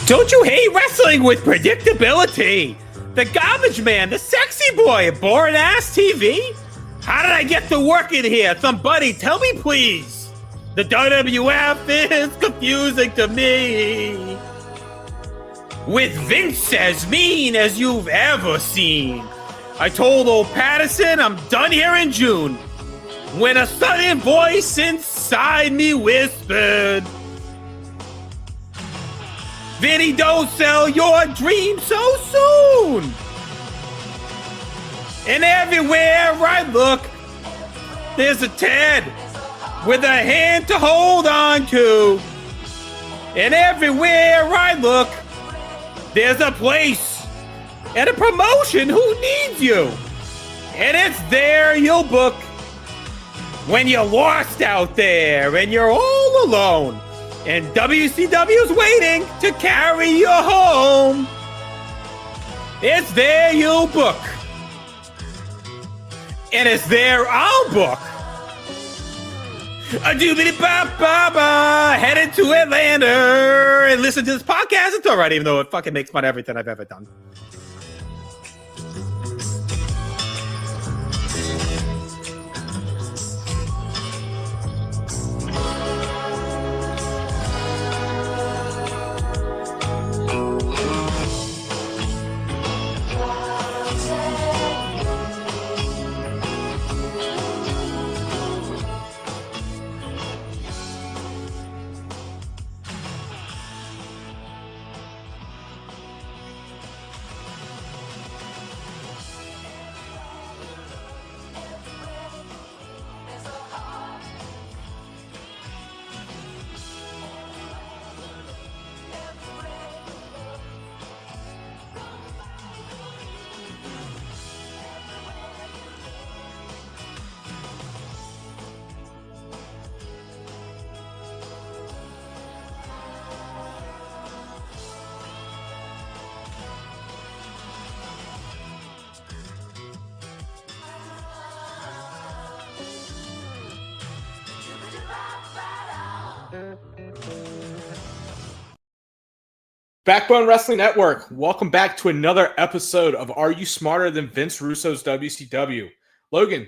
Don't you hate wrestling with predictability? The garbage man, the sexy boy, boring ass TV? How did I get to work in here? Somebody tell me, please. The WWF is confusing to me. With Vince as mean as you've ever seen. I told old Patterson I'm done here in June. When a sudden voice inside me whispered, Vinny, don't sell your dream so soon. And everywhere I look, there's a Ted with a hand to hold on to. And everywhere I look, there's a place and a promotion who needs you. And it's there you'll book when you're lost out there and you're all alone. And WCW's waiting to carry you home. It's there you'll book. And it's there I'll book. A doobity-ba-ba-ba, headed to Atlanta and listen to this podcast. It's all right, even though it fucking makes fun of everything I've ever done. Backbone Wrestling Network, welcome back to another episode of Are You Smarter Than Vince Russo's WCW? Logan,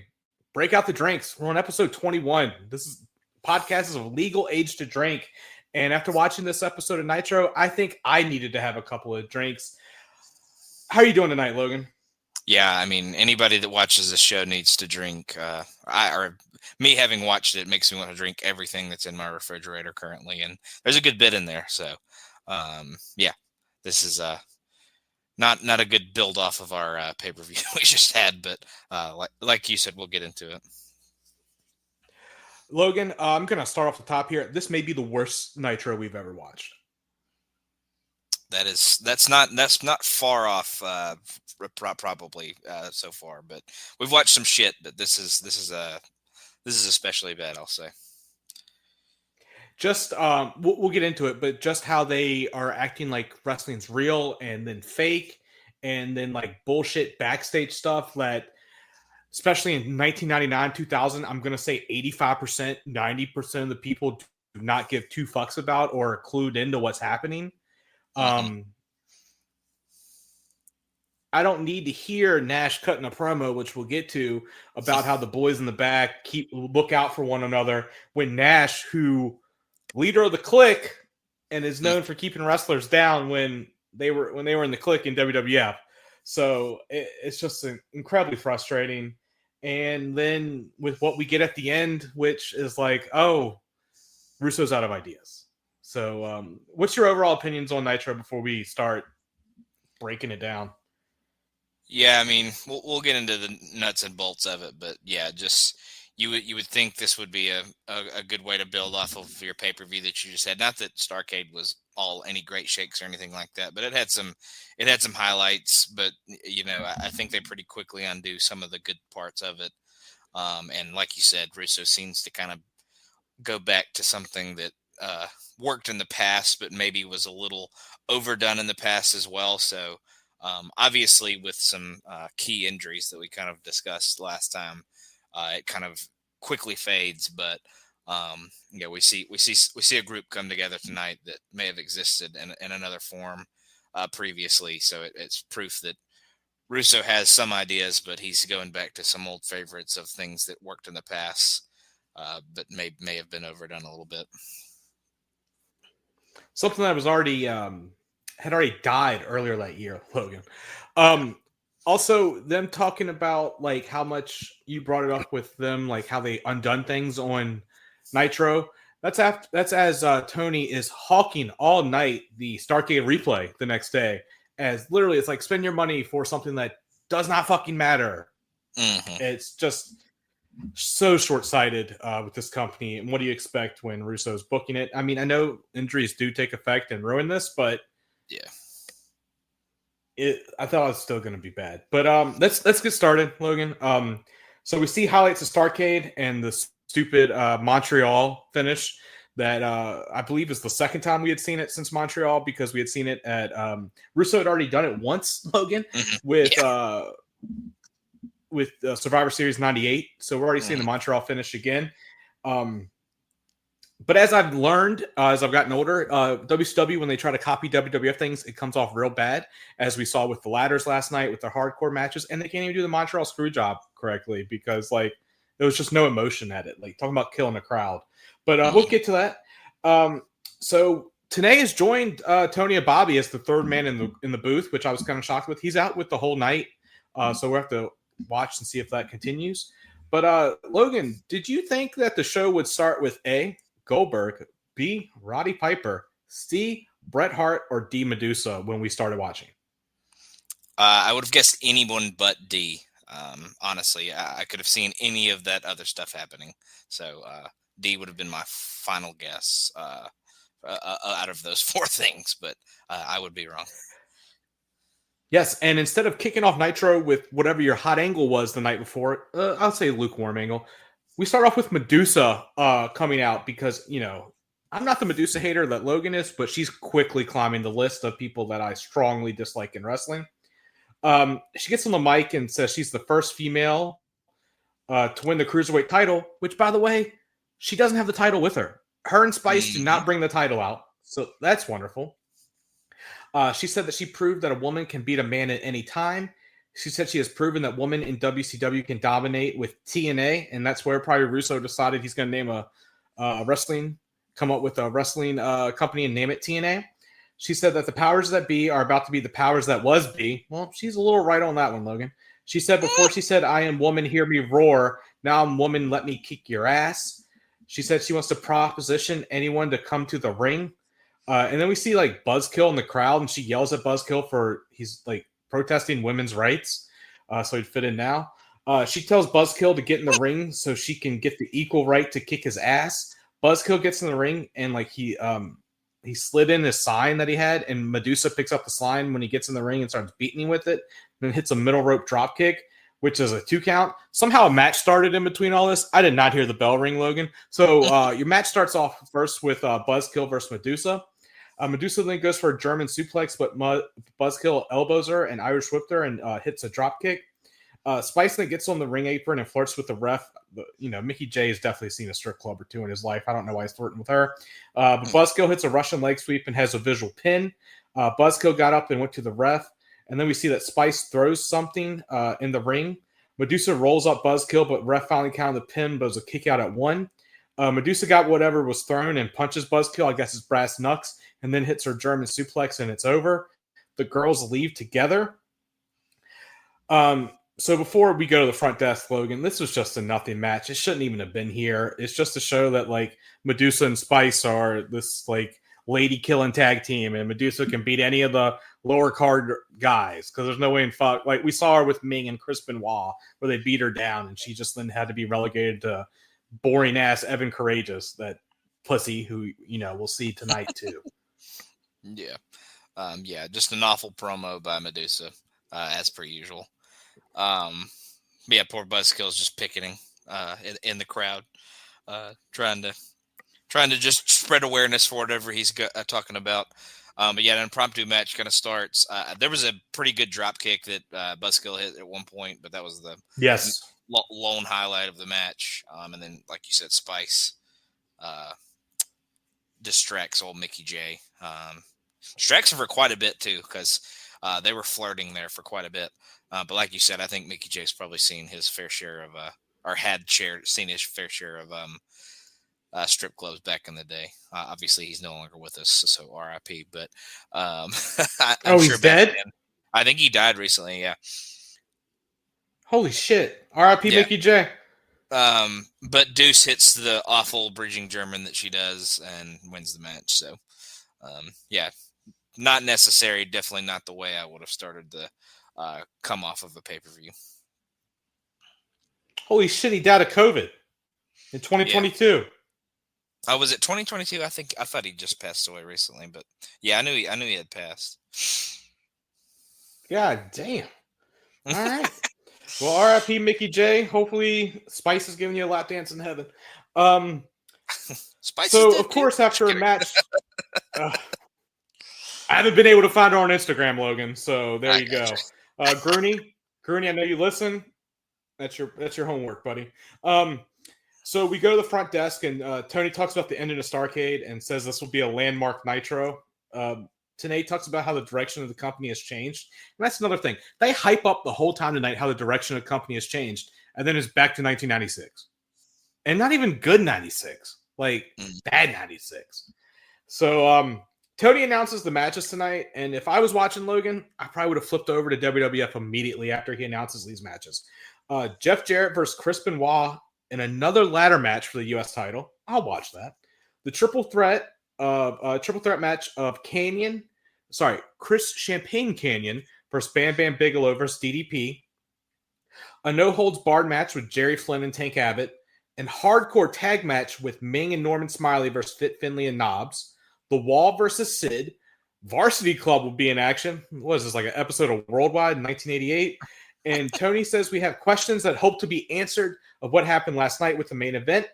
break out the drinks. We're on episode 21. This podcast is of legal age to drink. And after watching this episode of Nitro, I think I needed to have a couple of drinks. How are you doing tonight, Logan? Yeah, I mean, anybody that watches this show needs to drink. Me having watched it makes me want to drink everything that's in my refrigerator currently. And there's a good bit in there, so... yeah, this is not a good build off of our pay-per-view we just had, but like you said, we'll get into it. Logan, I'm going to start off the top here. This may be the worst Nitro we've ever watched. That's not far off probably so far, but we've watched some shit, but this is especially bad, I'll say. Just we'll get into it, but just how they are acting like wrestling's real and then fake, and then like bullshit backstage stuff that, especially in 1999, 2000, I'm gonna say 85%, 90% of the people do not give two fucks about or are clued into what's happening. I don't need to hear Nash cutting a promo, which we'll get to, about how the boys in the back look out for one another when Nash, who leader of the Clique and is known for keeping wrestlers down when they were in the Clique in WWF. So it's just incredibly frustrating. And then with what we get at the end, which is like, oh, Russo's out of ideas. So what's your overall opinions on Nitro before we start breaking it down? Yeah, I mean, we'll get into the nuts and bolts of it, but yeah, just you would think this would be a good way to build off of your pay-per-view that you just had. Not that Starrcade was all any great shakes or anything like that, but it had some highlights. But you know, I think they pretty quickly undo some of the good parts of it. And like you said, Russo seems to kind of go back to something that worked in the past, but maybe was a little overdone in the past as well. So obviously, with some key injuries that we kind of discussed last time. It kind of quickly fades, but We see a group come together tonight that may have existed in another form previously. So it's proof that Russo has some ideas, but he's going back to some old favorites of things that worked in the past, but may have been overdone a little bit. Something that was already had already died earlier that year, Logan. Also, them talking about like how much you brought it up with them, like how they undone things on Nitro. That's as Tony is hawking all night the Starrcade replay the next day, as literally it's like spend your money for something that does not fucking matter. Mm-hmm. It's just so short-sighted with this company. And what do you expect when Russo's booking it? I mean, I know injuries do take effect and ruin this, but yeah, I thought it was still going to be bad. But let's get started, Logan. So we see highlights of Starrcade and the stupid Montreal finish that I believe is the second time we had seen it since Montreal, because we had seen it at Russo had already done it once, Logan, with Survivor Series 98. So we're already seeing the Montreal finish again. But as I've learned, as I've gotten older, WCW, when they try to copy WWF things, it comes off real bad, as we saw with the ladders last night with the hardcore matches. And they can't even do the Montreal screw job correctly because, like, there was just no emotion at it. Like, talking about killing a crowd. But we'll get to that. So Tenay has joined Tony and Bobby as the third man in the booth, which I was kind of shocked with. He's out with the whole night. So we'll have to watch and see if that continues. But Logan, did you think that the show would start with A, Goldberg, B, Roddy Piper, C, Bret Hart, or D, Medusa when we started watching? I would have guessed anyone but D. Honestly, I could have seen any of that other stuff happening. So D would have been my final guess out of those four things, but I would be wrong. Yes, and instead of kicking off Nitro with whatever your hot angle was the night before, I'll say lukewarm angle, we start off with Medusa coming out because, you know, I'm not the Medusa hater that Logan is, but she's quickly climbing the list of people that I strongly dislike in wrestling. She gets on the mic and says she's the first female to win the Cruiserweight title, which, by the way, she doesn't have the title with her. Her and Spice do not bring the title out, so that's wonderful. She said that she proved that a woman can beat a man at any time. She said she has proven that women in WCW can dominate with TNA, and that's where probably Russo decided he's going to name come up with a wrestling company and name it TNA. She said that the powers that be are about to be the powers that was be. Well, she's a little right on that one, Logan. She said before she said, I am woman, hear me roar. Now I'm woman, let me kick your ass. She said she wants to proposition anyone to come to the ring. And then we see like Buzzkill in the crowd, and she yells at Buzzkill for he's like protesting women's rights, so he'd fit in now. She tells Buzzkill to get in the ring so she can get the equal right to kick his ass. Buzzkill gets in the ring and like he slid in his sign that he had, and Medusa picks up the sign when he gets in the ring and starts beating him with it. Then hits a middle rope drop kick, which is a 2 count. Somehow a match started in between all this. I did not hear the bell ring, Logan. So your match starts off first with Buzzkill versus Medusa. Medusa then goes for a German suplex, but Buzzkill elbows her and Irish whipped her and hits a drop kick. Spice then gets on the ring apron and flirts with the ref. You know, Mickey J has definitely seen a strip club or two in his life. I don't know why he's flirting with her. But Buzzkill hits a Russian leg sweep and has a visual pin. Buzzkill got up and went to the ref. And then we see that Spice throws something in the ring. Medusa rolls up Buzzkill, but ref finally counted the pin, but it was a kick out at 1. Medusa got whatever was thrown and punches Buzzkill. I guess it's brass knucks. And then hits her German suplex, and it's over. The girls leave together. So before we go to the front desk, Logan, this was just a nothing match. It shouldn't even have been here. It's just to show that, like, Medusa and Spice are this, like, lady-killing tag team, and Medusa can beat any of the lower card guys, because there's no way in fuck. Like, we saw her with Ming and Chris Benoit, where they beat her down, and she just then had to be relegated to boring-ass Evan Courageous, that pussy who, you know, we'll see tonight, too. Yeah. Just an awful promo by Medusa, as per usual. Poor Buzzkill's just picketing in the crowd, trying to just spread awareness for whatever he's talking about. But yeah, an impromptu match kind of starts. There was a pretty good drop kick that Buzzkill hit at one point, but that was the lone highlight of the match. And then, like you said, Spice distracts old Mickey J. Distracts her for quite a bit too, because they were flirting there for quite a bit. But like you said, I think Mickey J's probably seen his fair share of, or seen his fair share of strip clubs back in the day. Obviously, he's no longer with us, so R.I.P. But I'm sure he's back dead? then, I think he died recently. Yeah. Holy shit. R.I.P. Yeah. Mickey J. But Deuce hits the awful bridging German that she does and wins the match. So, yeah, not necessary. Definitely not the way I would have started the come off of a pay-per-view. Holy shit, he died of COVID in 2022. Yeah. Was it 2022? I thought he just passed away recently, but yeah, I knew he had passed. God damn. All right. Well, R.I.P. Mickey J. Hopefully, Spice is giving you a lap dance in heaven. Spice. So, of course, after a match, I haven't been able to find her on Instagram, Logan. So there you go. Grooney, I know you listen. That's your homework, buddy. So we go to the front desk, and Tony talks about the ending of Starrcade and says this will be a landmark Nitro. Tonight talks about how the direction of the company has changed. And that's another thing. They hype up the whole time tonight how the direction of the company has changed. And then it's back to 1996. And not even good 96. Like, bad 96. So Tony announces the matches tonight. And if I was watching Logan, I probably would have flipped over to WWF immediately after he announces these matches. Jeff Jarrett versus Chris Benoit in another ladder match for the U.S. title. I'll watch that. The triple threat match of Chris Champagne Canyon versus Bam Bam Bigelow versus DDP. A no-holds-barred match with Jerry Flynn and Tank Abbott. And hardcore tag match with Ming and Norman Smiley versus Fit Finley and Knobs. The Wall versus Sid. Varsity Club will be in action. What is this, like an episode of Worldwide in 1988? And Tony says we have questions that hope to be answered of what happened last night with the main event.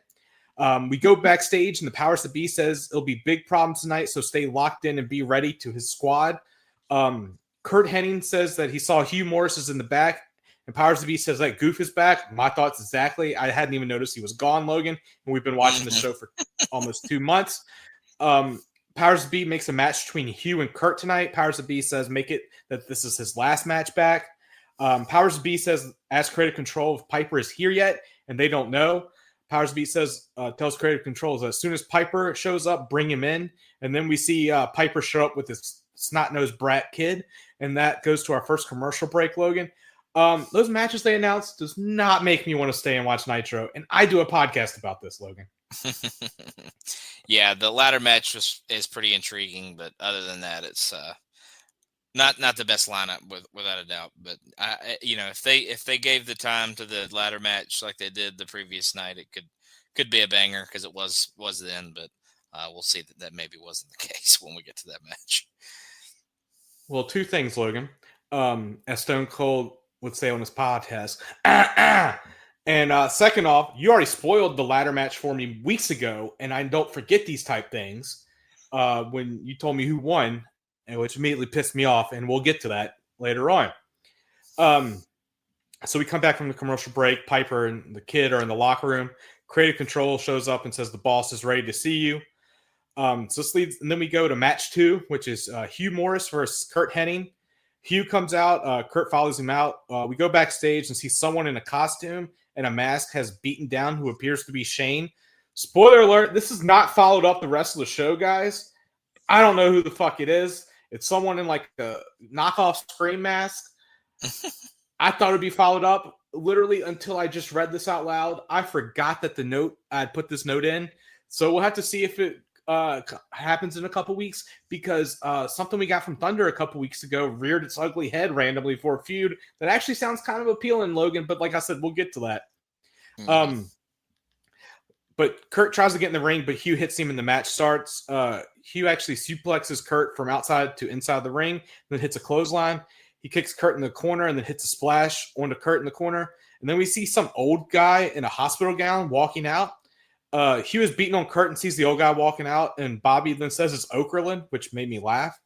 We go backstage, and the Powers That Be says it'll be big problems tonight, so stay locked in and be ready to his squad. Kurt Hennig says that he saw Hugh Morris is in the back, and Powers That Be says that Goof is back. My thoughts exactly. I hadn't even noticed he was gone, Logan, and we've been watching the show for almost 2 months. Powers That Be makes a match between Hugh and Kurt tonight. Powers That Be says make it that this is his last match back. Powers That Be says ask Creative Control if Piper is here yet, and they don't know. Powers That Be says tells Creative Control as soon as Piper shows up, bring him in. And then we see Piper show up with this snot-nosed brat kid, and that goes to our first commercial break, Logan. Those matches they announced does not make me want to stay and watch Nitro, and I do a podcast about this, Logan. Yeah, the ladder match is pretty intriguing, but other than that, it's not the best lineup without a doubt. But if they gave the time to the ladder match like they did the previous night, it could be a banger because it was then. But we'll see that maybe wasn't the case when we get to that match. Well, 2 things, Logan. As Stone Cold would say on his podcast. And second off, you already spoiled the ladder match for me weeks ago, and I don't forget these type things when you told me who won, and which immediately pissed me off, and we'll get to that later on. So we come back from the commercial break. Piper and the kid are in the locker room. Creative Control shows up and says the boss is ready to see you. So this leads, and then we go to match 2, which is Hugh Morris versus Kurt Hennig. Hugh comes out. Kurt follows him out. We go backstage and see someone in a costume and a mask has beaten down who appears to be Shane. Spoiler alert, this is not followed up the rest of the show, guys. I don't know who the fuck it is. It's someone in like a knockoff Scream mask. I thought it'd be followed up literally until I just read this out loud. I forgot that I'd put this note in. So we'll have to see if it happens in a couple weeks, because something we got from Thunder a couple weeks ago reared its ugly head randomly for a feud that actually sounds kind of appealing, Logan. But like I said, we'll get to that. Mm-hmm. But Kurt tries to get in the ring, but Hugh hits him and the match starts. Hugh actually suplexes Kurt from outside to inside the ring, then hits a clothesline. He kicks Kurt in the corner and then hits a splash onto Kurt in the corner. And then we see some old guy in a hospital gown walking out. Hugh is beating on Kurt and sees the old guy walking out, and Bobby then says it's Okerlund, which made me laugh.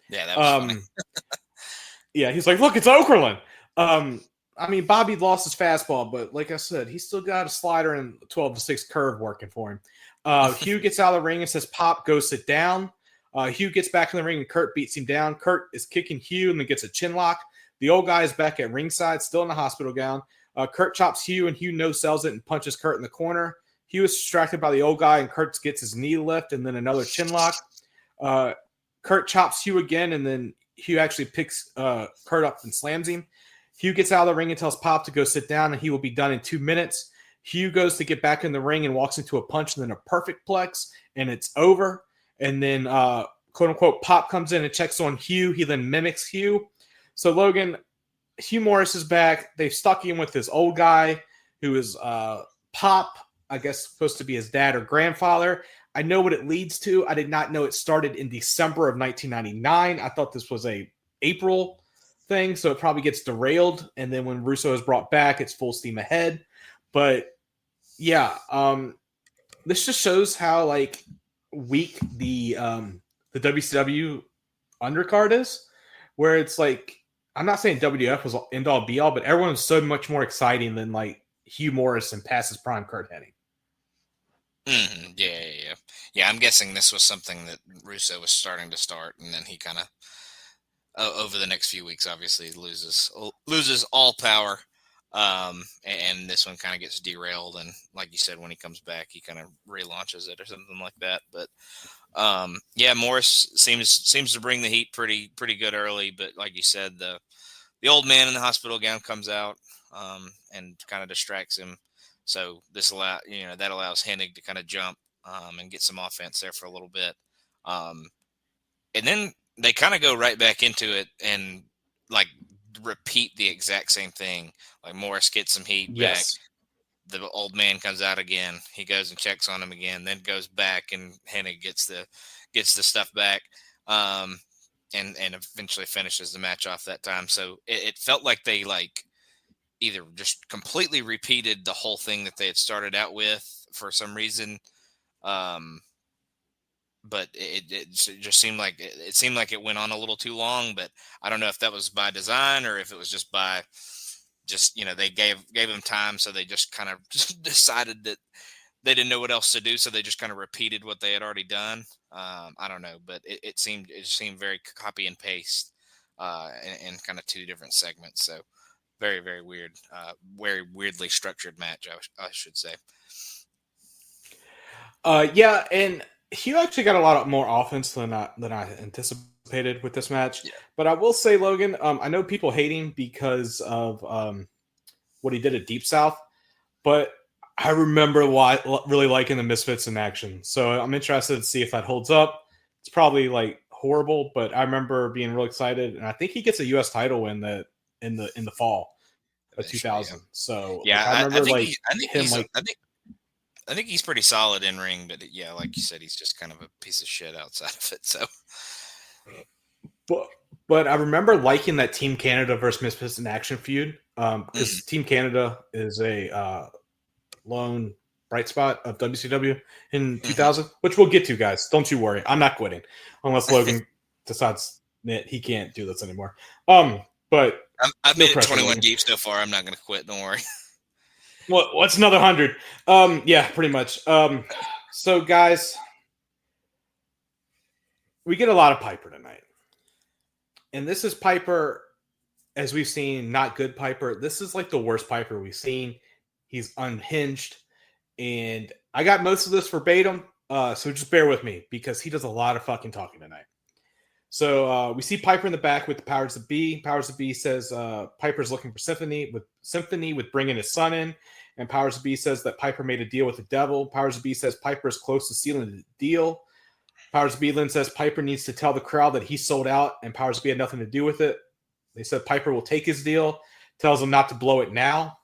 Yeah, that was funny. Yeah, he's like, look, it's Okerlund. I mean, Bobby lost his fastball, but like I said, he's still got a slider and 12-6 curve working for him. Hugh gets out of the ring and says, "Pop, go sit down." Hugh gets back in the ring and Kurt beats him down. Kurt is kicking Hugh and then gets a chin lock. The old guy is back at ringside, still in the hospital gown. Kurt chops Hugh and Hugh no-sells it and punches Kurt in the corner. Hugh is distracted by the old guy and Kurt gets his knee lift and then another chin lock. Kurt chops Hugh again and then Hugh actually picks Kurt up and slams him. Hugh gets out of the ring and tells Pop to go sit down and he will be done in 2 minutes. Hugh goes to get back in the ring and walks into a punch and then a perfect plex and it's over. And then, quote unquote, Pop comes in and checks on Hugh. He then mimics Hugh. So, Logan, Hugh Morris is back. They've stuck him with this old guy who is Pop, I guess supposed to be his dad or grandfather. I know what it leads to. I did not know it started in December of 1999. I thought this was a April thing, so it probably gets derailed. And then when Russo is brought back, it's full steam ahead. But, yeah, this just shows how, like, weak the WCW undercard is, where it's like, I'm not saying WWF was end all be all, but everyone was so much more exciting than like Hugh Morris and past his prime Kurt Hennig. Yeah. I'm guessing this was something that Russo was starting to start, and then he kind of over the next few weeks, obviously loses all power, and this one kind of gets derailed. And like you said, when he comes back, he kind of relaunches it or something like that. But Morris seems to bring the heat pretty good early. But like you said, the old man in the hospital gown comes out and kind of distracts him. So that allows Hennig to kind of jump and get some offense there for a little bit. And then they kind of go right back into it and like repeat the exact same thing. Like Morris gets some heat back. The old man comes out again. He goes and checks on him again, then goes back and Hennig gets the stuff back. And eventually finishes the match off that time. So it felt like they like either just completely repeated the whole thing that they had started out with for some reason. But it just seemed like it went on a little too long. But I don't know if that was by design or if it was just by they gave them time, so they just kind of just decided that they didn't know what else to do, so they just kind of repeated what they had already done. I don't know, but it seemed very copy and paste in kind of two different segments. So very, very weird, very weirdly structured match, I should say. Yeah, and Hugh actually got a lot more offense than I anticipated with this match. Yeah. But I will say, Logan, I know people hate him because of what he did at Deep South, but I remember really liking the Misfits in action. So I'm interested to see if that holds up. It's probably like horrible, but I remember being real excited, and I think he gets a U.S. title in the fall of 2000. Yeah. So yeah, I remember I think he's pretty solid in ring, but yeah, like you said, he's just kind of a piece of shit outside of it. So, but I remember liking that Team Canada versus Misfits in action feud because Team Canada is a lone bright spot of WCW in 2000, which we'll get to, guys. Don't you worry, I'm not quitting unless Logan decides that he can't do this anymore. But I've made it 21 deep so far. I'm not going to quit. Don't worry. What's another 100? Yeah, pretty much. So, guys, we get a lot of Piper tonight. And this is Piper, as we've seen, not good Piper. This is like the worst Piper we've seen. He's unhinged. And I got most of this verbatim, so just bear with me because he does a lot of fucking talking tonight. So we see Piper in the back with the Powers of B. Powers of B says Piper's looking for Symphony with bringing his son in. And Powers of B says that Piper made a deal with the devil. Powers of B says Piper is close to sealing the deal. Powers of B then says Piper needs to tell the crowd that he sold out and Powers of B had nothing to do with it. They said Piper will take his deal, tells him not to blow it now.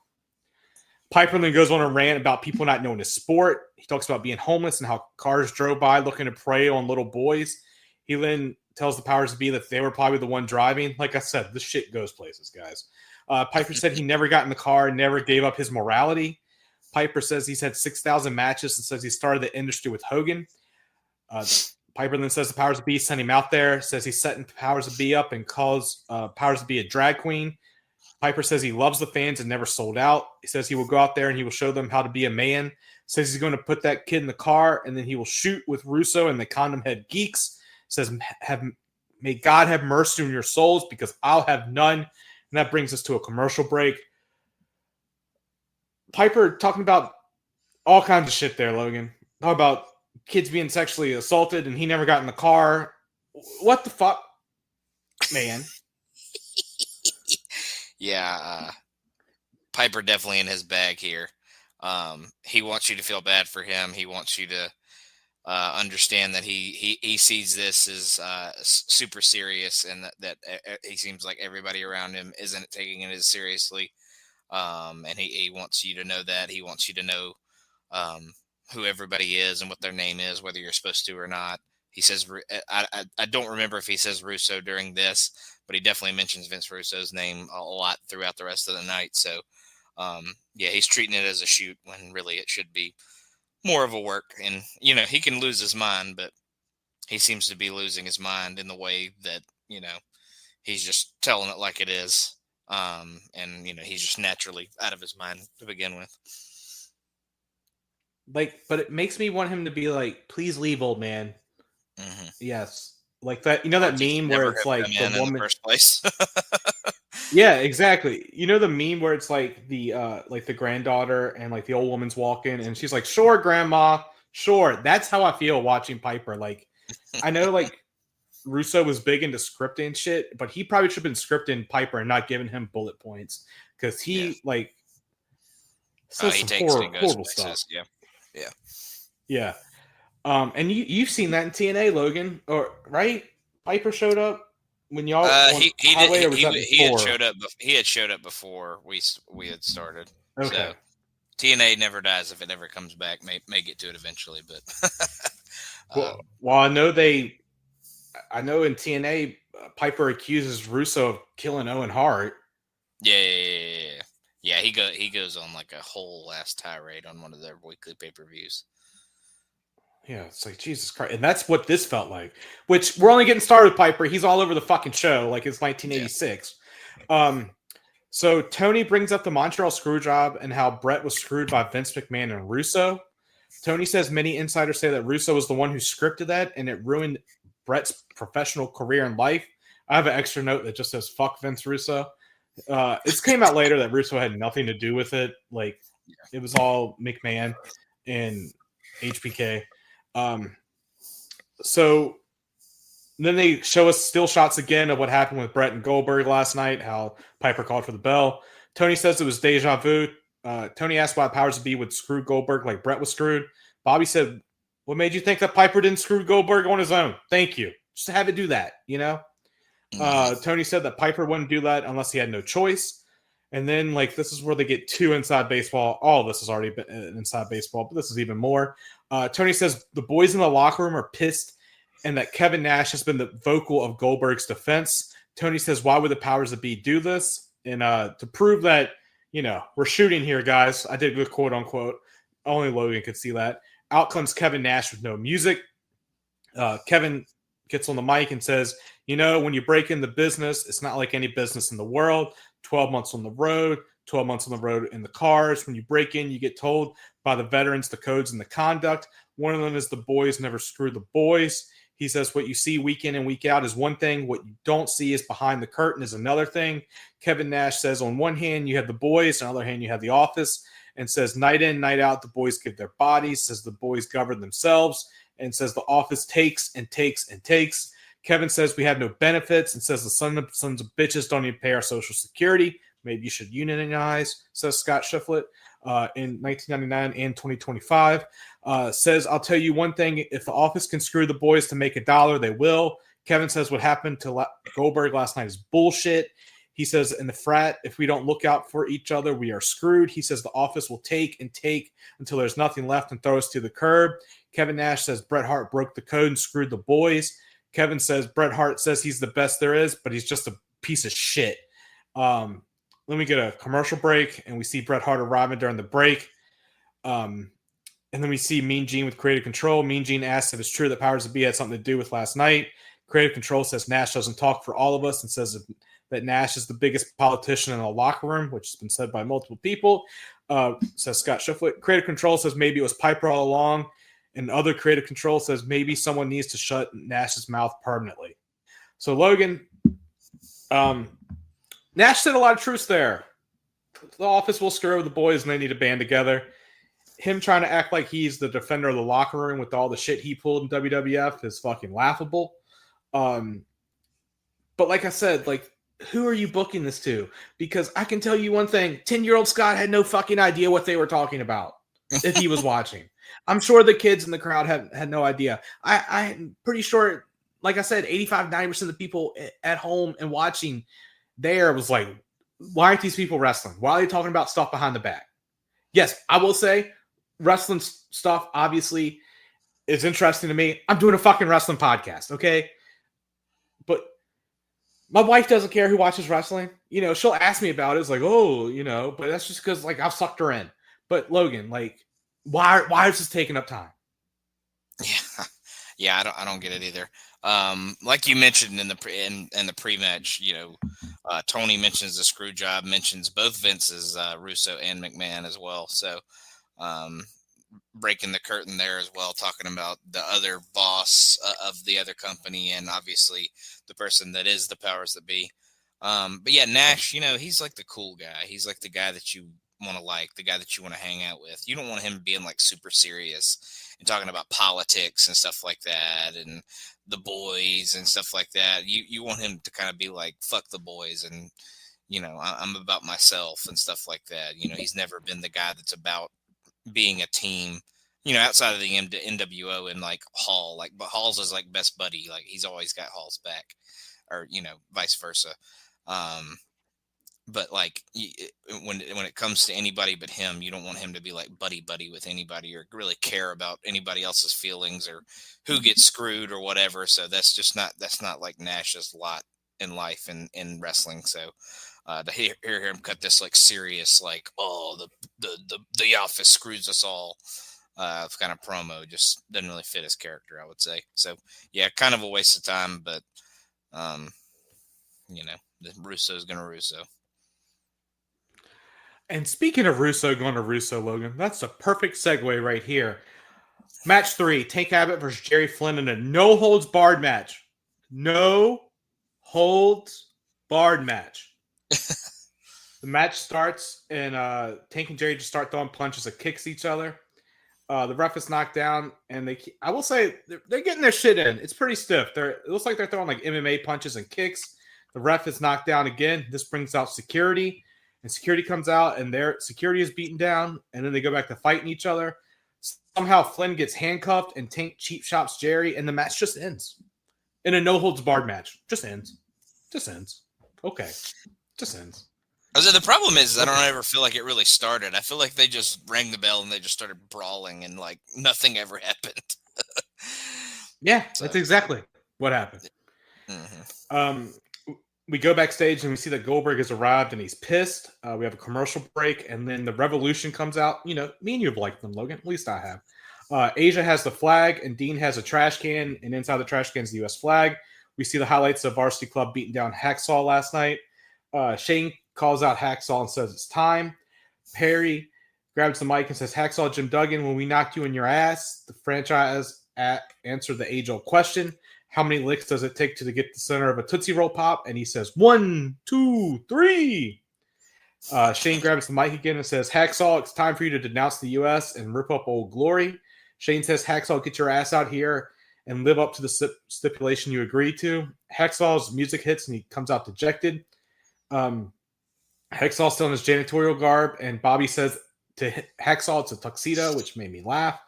Piper then goes on a rant about people not knowing his sport. He talks about being homeless and how cars drove by looking to prey on little boys. He then tells the Powers of B that they were probably the one driving. Like I said, this shit goes places, guys. Piper said he never got in the car and never gave up his morality. Piper says he's had 6,000 matches and says he started the industry with Hogan. Piper then says the Powers of B sent him out there, says he's setting Powers of B up and calls Powers of B a drag queen. Piper says he loves the fans and never sold out. He says he will go out there and he will show them how to be a man. Says he's going to put that kid in the car, and then he will shoot with Russo and the condom head geeks. Says, may God have mercy on your souls, because I'll have none. And that brings us to a commercial break. Piper talking about all kinds of shit there, Logan. Talking about kids being sexually assaulted, and he never got in the car. What the fuck, man? Yeah, Piper definitely in his bag here. He wants you to feel bad for him. He wants you to understand that he sees this as super serious, and that he seems like everybody around him isn't taking it as seriously. And he wants you to know that. He wants you to know who everybody is and what their name is, whether you're supposed to or not. He says, I don't remember if he says Russo during this, but he definitely mentions Vince Russo's name a lot throughout the rest of the night. So, yeah, he's treating it as a shoot when really it should be more of a work. And, he can lose his mind, but he seems to be losing his mind in the way that, he's just telling it like it is. And, he's just naturally out of his mind to begin with. But it makes me want him to be like, please leave, old man. Mm-hmm. Yes. Like that, that meme where it's like the woman. In the first place. Yeah, exactly. The meme where it's like the granddaughter and like the old woman's walking and she's like, sure, grandma, sure. That's how I feel watching Piper. Like, I know like Russo was big into scripting shit, but he probably should have been scripting Piper and not giving him bullet points, because he says he some takes horrible stuff. Yeah. And you've seen that in TNA, Logan, or right? Piper showed up when y'all he had showed up. He had showed up before we had started. Okay. So TNA never dies. If it ever comes back, may get to it eventually. But well, I know in TNA, Piper accuses Russo of killing Owen Hart. Yeah. He goes on like a whole last tirade on one of their weekly pay-per-views. Yeah, it's like, Jesus Christ. And that's what this felt like, which we're only getting started with Piper. He's all over the fucking show like it's 1986. Yeah. So Tony brings up the Montreal screw job and how Brett was screwed by Vince McMahon and Russo. Tony says many insiders say that Russo was the one who scripted that, and it ruined Brett's professional career and life. I have an extra note that just says, fuck Vince Russo. It came out later that Russo had nothing to do with it. Like, it was all McMahon and HBK. So then they show us still shots again of what happened with Brett and Goldberg last night, how Piper called for the bell. Tony says it was deja vu. Tony asked why Powers to Be would screw Goldberg like Brett was screwed. Bobby said, what made you think that Piper didn't screw Goldberg on his own? Thank you. Just have it do that, Tony said that Piper wouldn't do that unless he had no choice. And then, this is where they get too inside baseball. All of this has already been inside baseball, but this is even more. Tony says the boys in the locker room are pissed and that Kevin Nash has been the vocal of Goldberg's defense. Tony says, why would the powers that be do this? And to prove that, we're shooting here, guys. I did good quote unquote. Only Logan could see that. Out comes Kevin Nash with no music. Kevin gets on the mic and says, when you break in the business, it's not like any business in the world. 12 months on the road, 12 months on the road in the cars. When you break in, you get told by the veterans the codes and the conduct. One of them is the boys never screw the boys. He says what you see week in and week out is one thing. What you don't see is behind the curtain is another thing. Kevin Nash says on one hand, you have the boys. On the other hand, you have the office. And says night in, night out, the boys give their bodies. Says the boys govern themselves. And says the office takes and takes and takes. Kevin says we have no benefits and says the sons of bitches don't even pay our Social Security. Maybe you should unionize, says Scott Shiflett in 1999 and 2025. Says, I'll tell you one thing. If the office can screw the boys to make $1, they will. Kevin says what happened to Goldberg last night is bullshit. He says in the frat, if we don't look out for each other, we are screwed. He says the office will take and take until there's nothing left and throw us to the curb. Kevin Nash says Bret Hart broke the code and screwed the boys. Kevin says Bret Hart says he's the best there is, but he's just a piece of shit. Let me get a commercial break, and we see Bret Hart arriving during the break. And then we see Mean Gene with Creative Control. Mean Gene asks if it's true that Powers of B had something to do with last night. Creative Control says Nash doesn't talk for all of us and says that Nash is the biggest politician in the locker room, which has been said by multiple people. Says Scott Schifflet. Creative Control says maybe it was Piper all along. And other Creative Control says maybe someone needs to shut Nash's mouth permanently. So, Logan, Nash said a lot of truths there. The office will screw over the boys and they need to band together. Him trying to act like he's the defender of the locker room with all the shit he pulled in WWF is fucking laughable. But like I said, like, who are you booking this to? Because I can tell you one thing, 10-year-old Scott had no fucking idea what they were talking about if he was watching. I'm sure the kids in the crowd had no idea. I'm pretty sure, like I said, 85-90% of the people at home and watching there was like, why aren't these people wrestling? Why are they talking about stuff behind the back? Yes, I will say wrestling stuff obviously is interesting to me. I'm doing a fucking wrestling podcast, okay? But my wife doesn't care who watches wrestling. You know, she'll ask me about it. It's like, oh, you know, but that's just because, like, I've sucked her in. But Logan, like, why is this taking up time? Yeah, I don't get it either. Like you mentioned in the pre-match, you know, Tony mentions the screw job, mentions both Vince's, Russo and McMahon as well. So, breaking the curtain there as well, talking about the other boss of the other company, and obviously the person that is the powers that be. But yeah, Nash, you know, he's like the cool guy. He's like the guy that you want to like, the guy that you want to hang out with. You don't want him being like super serious and talking about politics and stuff like that, and the boys and stuff like that. You want him to kind of be like, fuck the boys, and, you know, I'm about myself and stuff like that. You know, he's never been the guy that's about being a team, you know, outside of the NWO and like Hall, like, but Hall's is like best buddy. Like, he's always got Hall's back, or, you know, vice versa. But like, when it comes to anybody but him, you don't want him to be like buddy with anybody, or really care about anybody else's feelings or who gets screwed or whatever. So that's not like Nash's lot in life and in wrestling. So to hear him cut this like serious, like, oh, the office screws us all, kind of promo just doesn't really fit his character, I would say. So yeah, kind of a waste of time, but you know, the Russo's gonna Russo. And speaking of Russo going to Russo, Logan, that's a perfect segue right here. Match 3, Tank Abbott versus Jerry Flynn in a no-holds-barred match. No-holds-barred match. The match starts, and Tank and Jerry just start throwing punches and kicks each other. The ref is knocked down, and I will say, they're getting their shit in. It's pretty stiff. It looks like they're throwing like MMA punches and kicks. The ref is knocked down again. This brings out security. And security comes out, and their security is beaten down, and then they go back to fighting each other. Somehow Flynn gets handcuffed, and Tank cheap shops Jerry, and the match just ends. In a no-holds-barred match. Just ends. Okay. Just ends. So the problem is, I don't ever feel like it really started. I feel like they just rang the bell, and they just started brawling, and like nothing ever happened. Yeah, that's exactly what happened. Mm-hmm. We go backstage and we see that Goldberg has arrived and he's pissed. We have a commercial break, and then the Revolution comes out. You know, me and you have liked them, Logan. At least I have. Asia has the flag, and Dean has a trash can, and inside the trash can is the U.S. flag. We see the highlights of Varsity Club beating down Hacksaw last night. Shane calls out Hacksaw and says it's time. Perry grabs the mic and says, Hacksaw Jim Duggan, when we knocked you in your ass, the franchise answered the age-old question. How many licks does it take to get the center of a Tootsie Roll Pop? And he says, 1, 2, 3. Shane grabs the mic again and says, Hacksaw, it's time for you to denounce the U.S. and rip up Old Glory. Shane says, Hacksaw, get your ass out here and live up to the stipulation you agreed to. Hacksaw's music hits and he comes out dejected. Hacksaw's still in his janitorial garb, and Bobby says to Hacksaw it's a tuxedo, which made me laugh.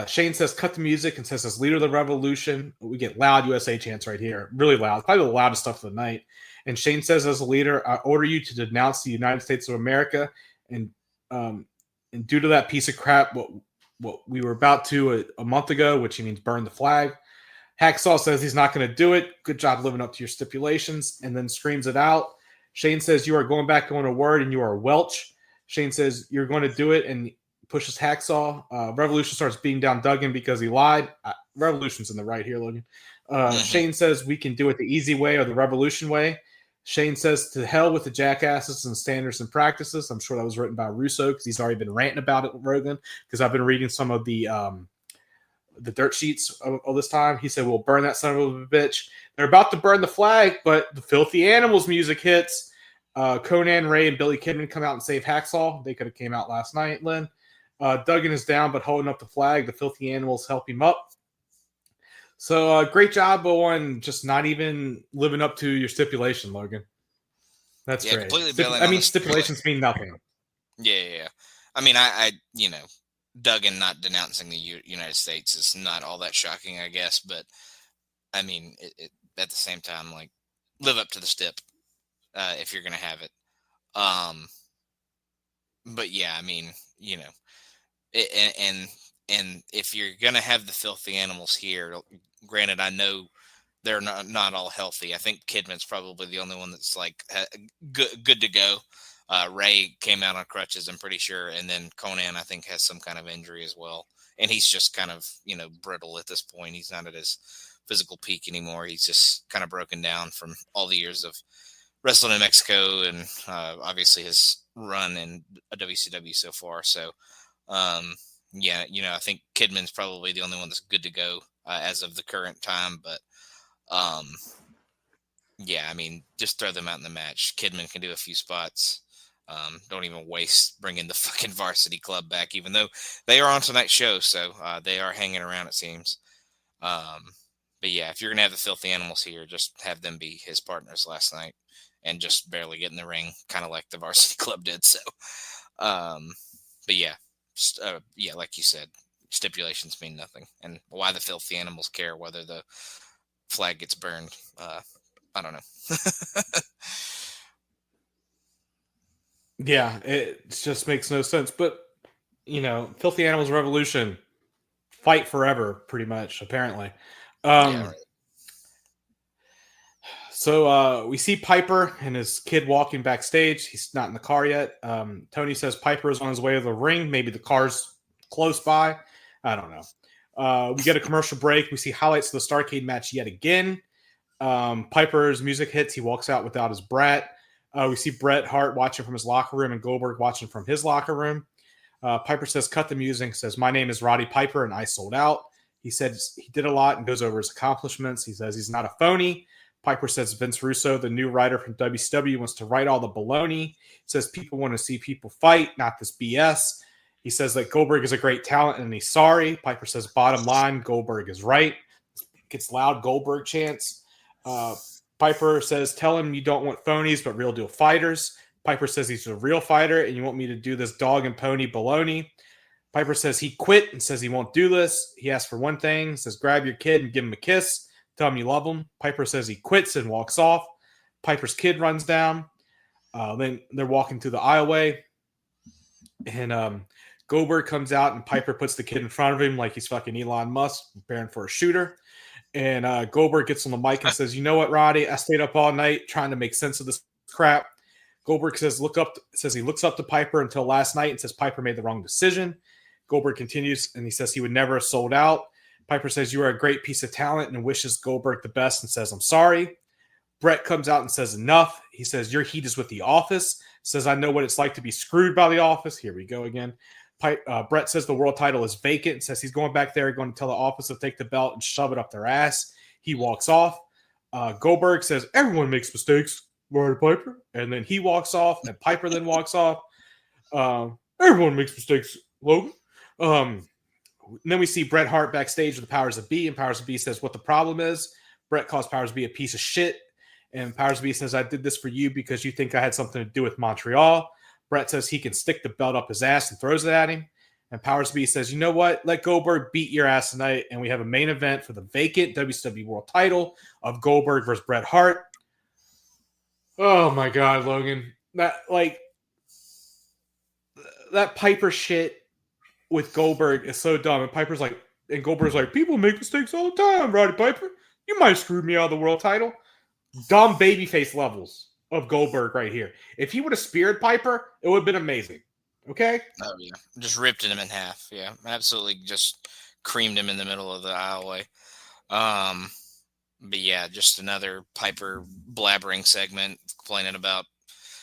Shane says, cut the music, and says, as leader of the revolution, we get loud USA chants right here. Really loud. Probably the loudest stuff of the night. And Shane says, as a leader, I order you to denounce the United States of America. And due to that piece of crap, what we were about to a month ago, which he means burn the flag. Hacksaw says he's not going to do it. Good job living up to your stipulations. And then screams it out. Shane says, you are going back on a word and you are Welch. Shane says, you're going to do it, and pushes Hacksaw. Revolution starts beating down Duggan because he lied. Revolution's in the right here, Logan. Shane says we can do it the easy way or the Revolution way. Shane says, to hell with the jackasses and standards and practices. I'm sure that was written by Russo because he's already been ranting about it, Rogan, because I've been reading some of the dirt sheets of this time. He said, we'll burn that son of a bitch. They're about to burn the flag, but the Filthy Animals music hits. Conan, Ray, and Billy Kidman come out and save Hacksaw. They could have came out last night, Lynn. Duggan is down, but holding up the flag. The Filthy Animals help him up. So great job on just not even living up to your stipulation, Logan. That's great. Completely bailing. I mean, stipulations mean nothing. Yeah. I mean, I Duggan not denouncing the United States is not all that shocking, I guess. But I mean, it at the same time, like, live up to the stip if you're gonna have it. But yeah, I mean, and if you're gonna have the Filthy Animals here, granted, I know they're not all healthy. I think Kidman's probably the only one that's like good to go. Ray came out on crutches, I'm pretty sure, and then Conan, I think, has some kind of injury as well, and he's just kind of brittle at this point. He's not at his physical peak anymore. He's just kind of broken down from all the years of wrestling in Mexico and obviously his run in WCW so far. So yeah, I think Kidman's probably the only one that's good to go as of the current time. But yeah, I mean, just throw them out in the match. Kidman can do a few spots. Don't even waste bringing the fucking Varsity Club back, even though they are on tonight's show. So they are hanging around, it seems. But yeah, if you're going to have the Filthy Animals here, just have them be his partners last night and just barely get in the ring, kind of like the Varsity Club did. So, but yeah, yeah, like you said, stipulations mean nothing. And why the Filthy Animals care whether the flag gets burned, I don't know. Yeah, it just makes no sense. But, Filthy Animals Revolution, fight forever, pretty much, apparently. Yeah, right. So we see Piper and his kid walking backstage. He's not in the car yet. Tony says Piper is on his way to the ring. Maybe the car's close by. I don't know. We get a commercial break. We see highlights of the Starrcade match yet again. Piper's music hits. He walks out without his brat. We see Bret Hart watching from his locker room and Goldberg watching from his locker room. Piper says, cut the music. Says, my name is Roddy Piper and I sold out. He says he did a lot and goes over his accomplishments. He says he's not a phony. Piper says Vince Russo, the new writer from WCW, wants to write all the baloney. He says people want to see people fight, not this BS. He says that Goldberg is a great talent and he's sorry. Piper says, bottom line, Goldberg is right. Gets loud Goldberg chants. Piper says, tell him you don't want phonies, but real deal fighters. Piper says he's a real fighter and you want me to do this dog and pony baloney. Piper says he quit and says he won't do this. He asks for one thing, says grab your kid and give him a kiss. Tell him you love him. Piper says he quits and walks off. Piper's kid runs down. Then they're walking through the aisleway. And Goldberg comes out and Piper puts the kid in front of him like he's fucking Elon Musk, preparing for a shooter. And Goldberg gets on the mic and says, you know what, Roddy? I stayed up all night trying to make sense of this crap. Goldberg says he looks up to Piper until last night and says Piper made the wrong decision. Goldberg continues and he says he would never have sold out. Piper says you are a great piece of talent and wishes Goldberg the best and says I'm sorry. Bret comes out and says enough. He says your heat is with the office. Says I know what it's like to be screwed by the office. Here we go again. Bret says the world title is vacant and says he's going back there, going to tell the office to take the belt and shove it up their ass. He walks off. Goldberg says everyone makes mistakes, Roddy Piper. And then he walks off and Piper then walks off. Everyone makes mistakes, Logan. And then we see Bret Hart backstage with the Powers of B, and Powers of B says what the problem is. Bret calls Powers of B a piece of shit, and Powers of B says, I did this for you because you think I had something to do with Montreal. Bret says he can stick the belt up his ass and throws it at him. And Powers of B says, you know what? Let Goldberg beat your ass tonight, and we have a main event for the vacant WCW World title of Goldberg versus Bret Hart. Oh, my God, Logan. That Piper shit with Goldberg is so dumb. And Goldberg's like, people make mistakes all the time, Roddy Piper. You might have screwed me out of the world title. Dumb babyface levels of Goldberg right here. If he would have speared Piper, it would have been amazing. Okay? Oh, yeah. Just ripped him in half. Yeah, absolutely just creamed him in the middle of the aisleway. But yeah, just another Piper blabbering segment, complaining about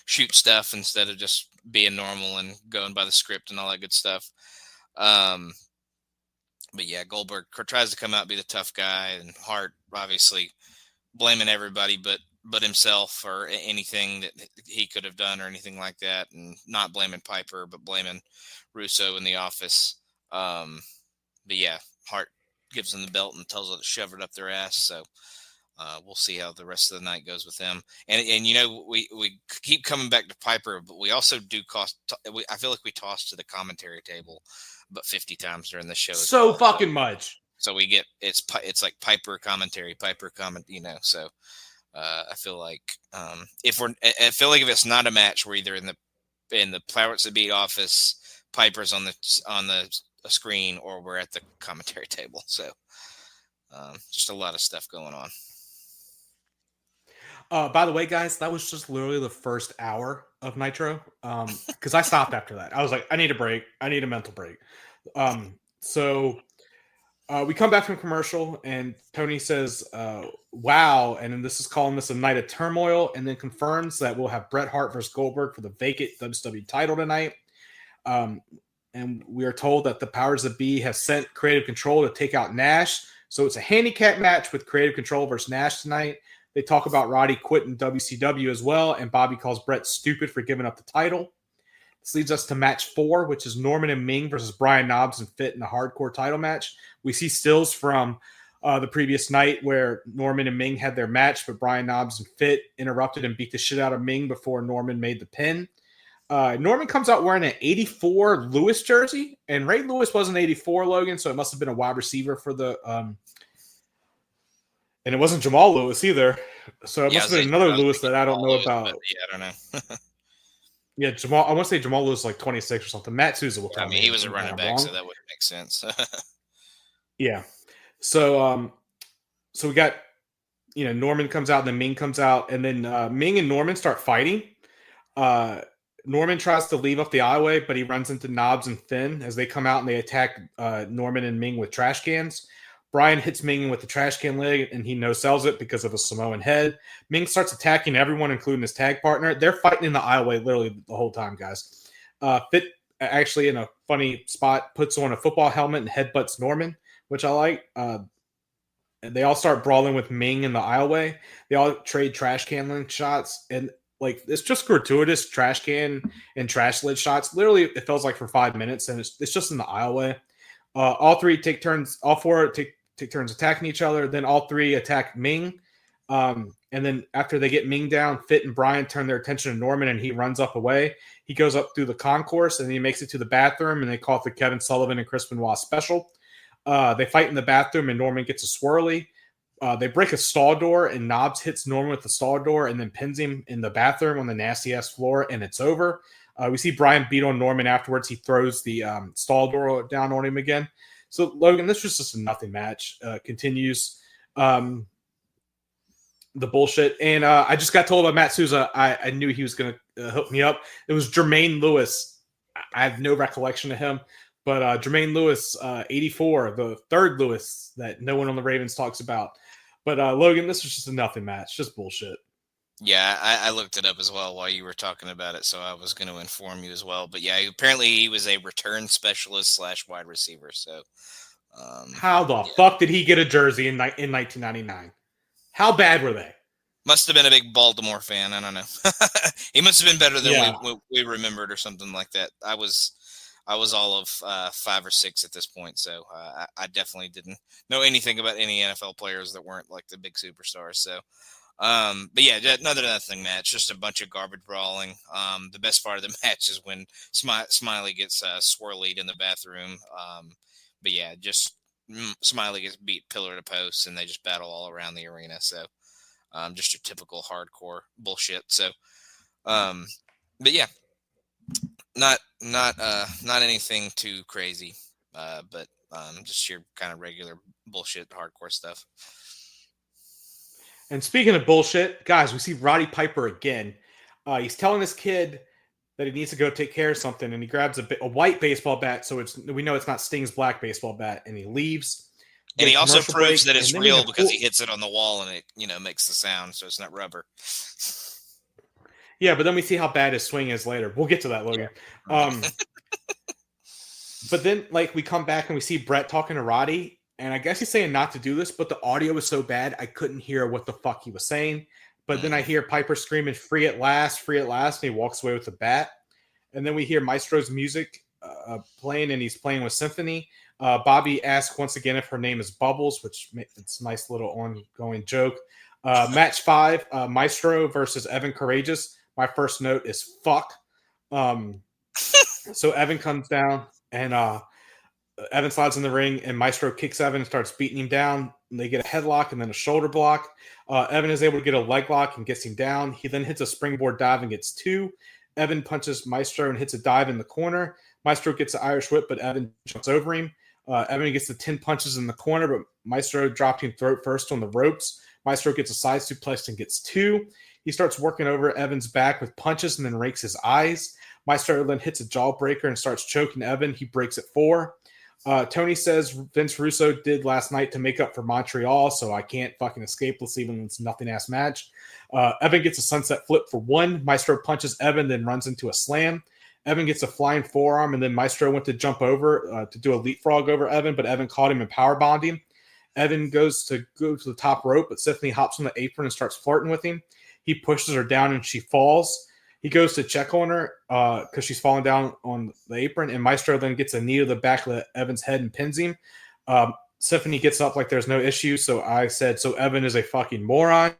shoot stuff instead of just being normal and going by the script and all that good stuff. Um, but yeah, Goldberg tries to come out, be the tough guy, and Hart obviously blaming everybody but himself for anything that he could have done or anything like that, and not blaming Piper but blaming Russo in the office. But yeah, Hart gives them the belt and tells them to shove it up their ass. So we'll see how the rest of the night goes with them. And you know, we keep coming back to Piper, but we also do I feel like we toss to the commentary table about 50 times during the show as So well. fucking much. So we get it's like Piper commentary, Piper comment, So I feel like I feel like if it's not a match, we're either in the Pirates of Beat office, Piper's on the screen, or we're at the commentary table. So just a lot of stuff going on. By the way, guys, that was just literally the first hour of Nitro. Because I stopped after that. I was like, I need a break. I need a mental break. So we come back from commercial, and Tony says, "Wow!" And then this is calling this a night of turmoil, and then confirms that we'll have Bret Hart versus Goldberg for the vacant WCW title tonight. And we are told that the powers that be have sent Creative Control to take out Nash. So it's a handicap match with Creative Control versus Nash tonight. They talk about Roddy quitting WCW as well, and Bobby calls Bret stupid for giving up the title. This leads us to match 4, which is Norman and Ming versus Brian Knobbs and Fit in a hardcore title match. We see stills from the previous night where Norman and Ming had their match, but Brian Knobbs and Fit interrupted and beat the shit out of Ming before Norman made the pin. Norman comes out wearing an 84 Lewis jersey, and Ray Lewis wasn't 84, Logan, so it must have been a wide receiver for the and it wasn't Jamal Lewis either. So it must have been another Lewis that I don't know about. Yeah, I don't know. Yeah, Jamal. I want to say Jamal Lewis like 26 or something. Matt Souza will tell me. He was a running back, so that wouldn't make sense. Yeah. So we got, Norman comes out, and then Ming comes out, and then Ming and Norman start fighting. Norman tries to leave up the aisleway, but he runs into Knobbs and Finn as they come out and they attack Norman and Ming with trash cans. Brian hits Ming with the trash can leg, and he no-sells it because of a Samoan head. Ming starts attacking everyone, including his tag partner. They're fighting in the aisleway literally the whole time, guys. Fit, actually, in a funny spot, puts on a football helmet and headbutts Norman, which I like. And they all start brawling with Ming in the aisleway. They all trade trash can shots, and it's just gratuitous trash can and trash lid shots. Literally, it feels like for 5 minutes, and it's just in the aisleway. All four take turns attacking each other. Then all three attack Ming. And then after they get Ming down, Fit and Brian turn their attention to Norman, and he runs up away. He goes up through the concourse, and then he makes it to the bathroom, and they call it the Kevin Sullivan and Chris Benoit special. They fight in the bathroom, and Norman gets a swirly. They break a stall door, and Knobbs hits Norman with the stall door and then pins him in the bathroom on the nasty-ass floor, and it's over. We see Brian beat on Norman afterwards. He throws the stall door down on him again. So, Logan, this was just a nothing match. Continues the bullshit. And I just got told by Matt Souza, I knew he was going to hook me up. It was Jermaine Lewis. I have no recollection of him. But Jermaine Lewis, 84, the third Lewis that no one on the Ravens talks about. But, Logan, this was just a nothing match. Just bullshit. Yeah, I looked it up as well while you were talking about it, so I was going to inform you as well. But yeah, apparently he was a return specialist / wide receiver. So how the fuck did he get a jersey in 1999? How bad were they? Must have been a big Baltimore fan. I don't know. He must have been better than we remembered or something like that. I was all of 5 or 6 at this point, so I definitely didn't know anything about any NFL players that weren't like the big superstars. So. But yeah, another nothing match, just a bunch of garbage brawling. The best part of the match is when Smiley gets swirlied in the bathroom. But yeah, just Smiley gets beat pillar to post, and they just battle all around the arena. So, just your typical hardcore bullshit. So, but yeah, not anything too crazy. But just your kind of regular bullshit hardcore stuff. And speaking of bullshit, guys, we see Roddy Piper again. He's telling this kid that he needs to go take care of something, and he grabs a white baseball bat, so we know it's not Sting's black baseball bat, and he leaves. And he also commercial proves break, that it's and then we real have because he hits it on the wall and it, makes the sound, so it's not rubber. Yeah, but then we see how bad his swing is later. We'll get to that, Logan. Yeah. But then, like, we come back and we see Brett talking to Roddy, and I guess he's saying not to do this, but the audio was so bad I couldn't hear what the fuck he was saying. But then I hear Piper screaming, free at last, and he walks away with the bat. And then we hear Maestro's music playing, and he's playing with Symphony. Bobby asks once again if her name is Bubbles, which it's a nice little ongoing joke. Match 5, Maestro versus Evan Courageous. My first note is fuck. So Evan comes down, and Evan slides in the ring, and Maestro kicks Evan and starts beating him down. And they get a headlock and then a shoulder block. Evan is able to get a leg lock and gets him down. He then hits a springboard dive and gets 2. Evan punches Maestro and hits a dive in the corner. Maestro gets an Irish whip, but Evan jumps over him. Evan gets the 10 punches in the corner, but Maestro dropped him throat first on the ropes. Maestro gets a side suplex and gets 2. He starts working over Evan's back with punches and then rakes his eyes. Maestro then hits a jawbreaker and starts choking Evan. He breaks it 4. Tony says Vince Russo did last night to make up for Montreal, so I can't fucking escape. Let's even it's nothing-ass match. Evan gets a sunset flip for 1. Maestro punches Evan, then runs into a slam. Evan gets a flying forearm, and then Maestro went to jump over to do a leapfrog over Evan, but Evan caught him and powerbombed him. Evan goes to go to the top rope, but Stephanie hops on the apron and starts flirting with him. He pushes her down, and she falls. He goes to check on her because she's falling down on the apron, and Maestro then gets a knee to the back of Evan's head and pins him. Stephanie gets up like there's no issue, so I said, so Evan is a fucking moron.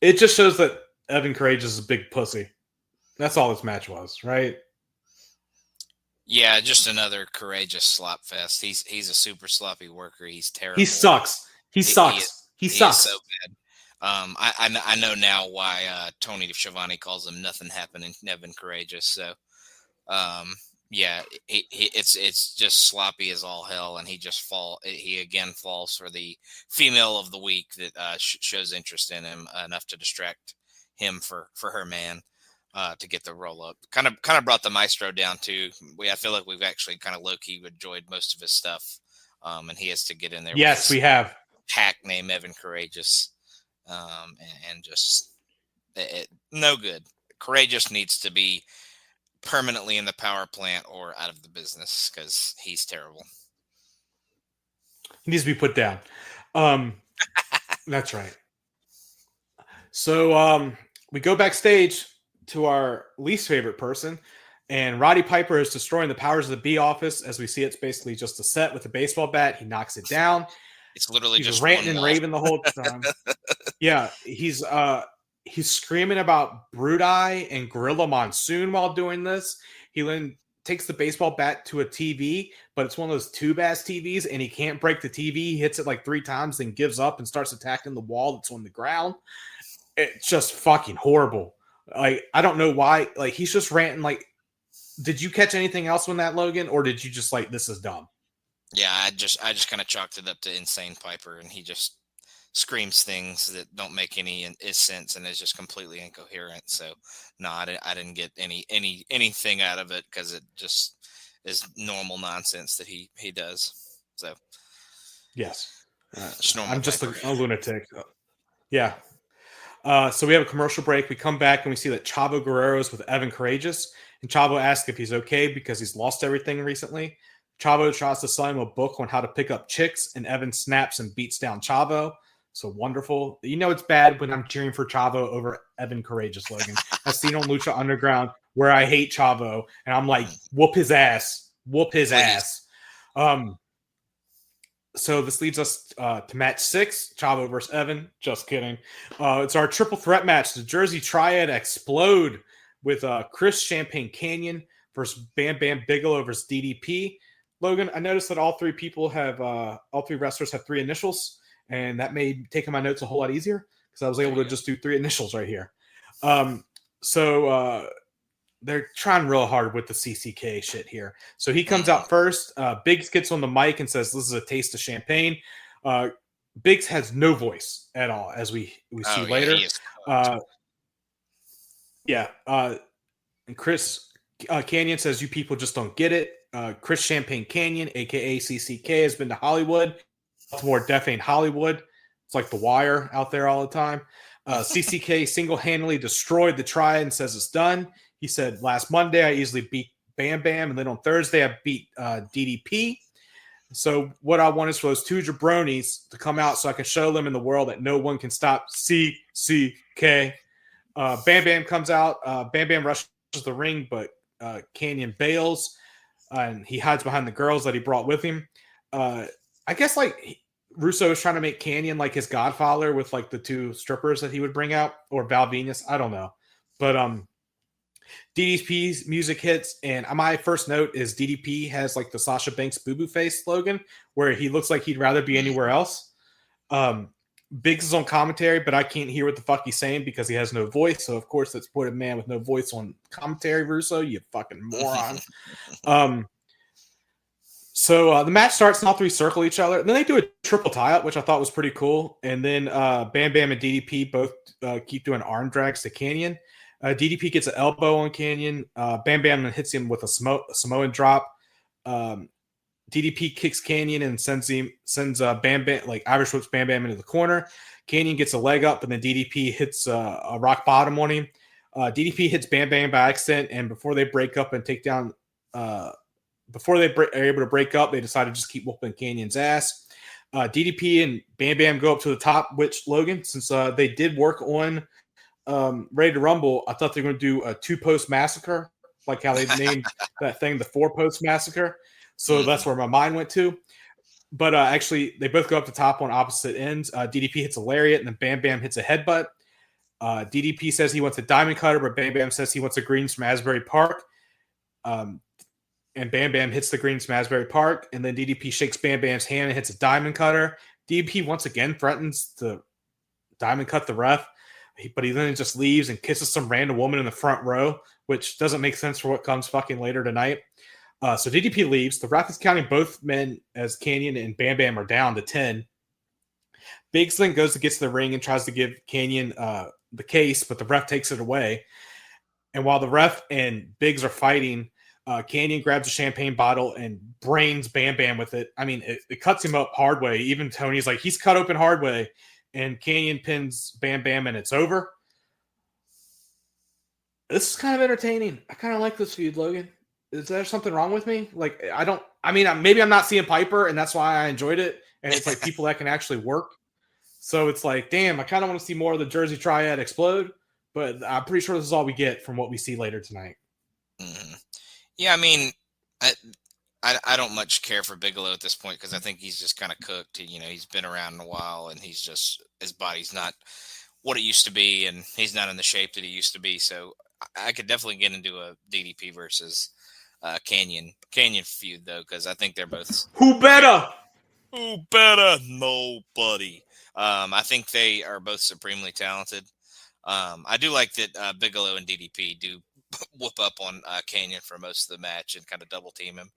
It just shows that Evan Courageous is a big pussy. That's all this match was, right? Yeah, just another courageous slop fest. He's a super sloppy worker. He's terrible. He sucks. He sucks. He sucks. Is so bad. I know now why Tony Schiavone calls him nothing happening, Evan Courageous. So, yeah, it's just sloppy as all hell, and he again falls for the female of the week that shows interest in him enough to distract him for her man. To get the roll up, kind of brought the Maestro down too. I feel like we've actually kind of low key enjoyed most of his stuff, and he has to get in there. Yes, we have hack named Evan Courageous, and just no good. Courageous needs to be permanently in the power plant or out of the business because he's terrible. He needs to be put down. That's right. So we go backstage to our least favorite person, and Roddy Piper is destroying the powers of the B office. As we see, it's basically just a set with a baseball bat. He knocks it down. It's literally he's just ranting and raving the whole time. Yeah, he's screaming about Brood Eye and Gorilla Monsoon while doing this. He then takes the baseball bat to a TV, but it's one of those tube-ass TVs, and he can't break the TV. He hits it like 3 times, then gives up and starts attacking the wall that's on the ground. It's just fucking horrible. Like, I don't know why. Like, he's just ranting. Like, did you catch anything else on that, Logan, or did you just like, this is dumb? Yeah, I just kind of chalked it up to insane Piper, and he just screams things that don't make any sense and is just completely incoherent. So, no, I didn't get anything out of it because it just is normal nonsense that he does. So, yes, I'm just a lunatic. Yeah. So we have a commercial break. We come back and we see that Chavo Guerrero is with Evan Courageous. And Chavo asks if he's okay because he's lost everything recently. Chavo tries to sell him a book on how to pick up chicks, and Evan snaps and beats down Chavo. So wonderful. You know it's bad when I'm cheering for Chavo over Evan Courageous, Logan. I've seen on Lucha Underground where I hate Chavo, and I'm like, whoop his ass. Whoop his ass. So this leads us to match 6, Chavo versus Evan. Just kidding. It's our triple threat match. The Jersey Triad explode with Chris Champagne Canyon versus Bam Bam Bigelow versus DDP. Logan, I noticed that all 3 wrestlers have 3 initials, and that made taking my notes a whole lot easier because I was able to just do 3 initials right here. So they're trying real hard with the CCK shit here. So he comes out first. Biggs gets on the mic and says, "This is a taste of champagne." Biggs has no voice at all, as we see later. And Chris Canyon says, "You people just don't get it." Chris Champagne Canyon, aka CCK, has been to Hollywood. Baltimore Death ain't Hollywood. It's like The Wire out there all the time. CCK single-handedly destroyed the Triad and says it's done. He said, last Monday, I easily beat Bam Bam, and then on Thursday, I beat DDP. So what I want is for those two jabronis to come out so I can show them in the world that no one can stop CCK. Bam Bam comes out. Bam Bam rushes the ring, but Canyon bails, and he hides behind the girls that he brought with him. I guess like Russo is trying to make Canyon like his godfather with like the two strippers that he would bring out, or Val Venus. I don't know. But DDP's music hits, and my first note is DDP has like the Sasha Banks boo boo face slogan where he looks like he'd rather be anywhere else. Biggs is on commentary, but I can't hear what the fuck he's saying because he has no voice. So of course, let's put a man with no voice on commentary, Russo, you fucking moron. So the match starts and all three circle each other. And then they do a triple tie-up, which I thought was pretty cool. And then Bam Bam and DDP both keep doing arm drags to Canyon. DDP gets an elbow on Canyon. Bam Bam hits him with a Samoan drop. DDP kicks Canyon and sends Bam Bam, like Irish whips Bam Bam into the corner. Canyon gets a leg up, and then DDP hits a rock bottom on him. DDP hits Bam Bam by accident, and before they break up and take down before they are able to break up, they decide to just keep whooping Canyon's ass. DDP and Bam Bam go up to the top, which Logan, since they did work on Ready to Rumble, I thought they were going to do a 2-post massacre, like how they named that thing the 4-post massacre. So that's where my mind went to. But actually, they both go up the top on opposite ends. DDP hits a lariat, and then Bam Bam hits a headbutt. DDP says he wants a diamond cutter, but Bam Bam says he wants a greens from Asbury Park. And Bam Bam hits the greens from Asbury Park, and then DDP shakes Bam Bam's hand and hits a diamond cutter. DDP once again threatens to diamond cut the ref, but he then just leaves and kisses some random woman in the front row, which doesn't make sense for what comes fucking later tonight. So DDP leaves. The ref is counting both men as Canyon and Bam Bam are down to 10. Biggs then goes to get to the ring and tries to give Canyon the case, but the ref takes it away. And while the ref and Biggs are fighting, Canyon grabs a champagne bottle and brains Bam Bam with it. I mean, it cuts him up hard way. Even Tony's like, he's cut open hard way. And Canyon pins Bam Bam and it's over. This is kind of entertaining. I kind of like this feud, Logan. Is there something wrong with me? Like, maybe I'm not seeing Piper and that's why I enjoyed it. And it's like people that can actually work. So it's like, damn, I kind of want to see more of the Jersey Triad explode. But I'm pretty sure this is all we get from what we see later tonight. Mm-hmm. Yeah, I mean, I don't much care for Bigelow at this point because I think he's just kind of cooked. You know, he's been around a while and his body's not what it used to be, and he's not in the shape that he used to be. So I could definitely get into a DDP versus Canyon feud though, because I think they're both Who better? Nobody. I think they are both supremely talented. I do like that Bigelow and DDP do whoop up on Canyon for most of the match and kind of double team him.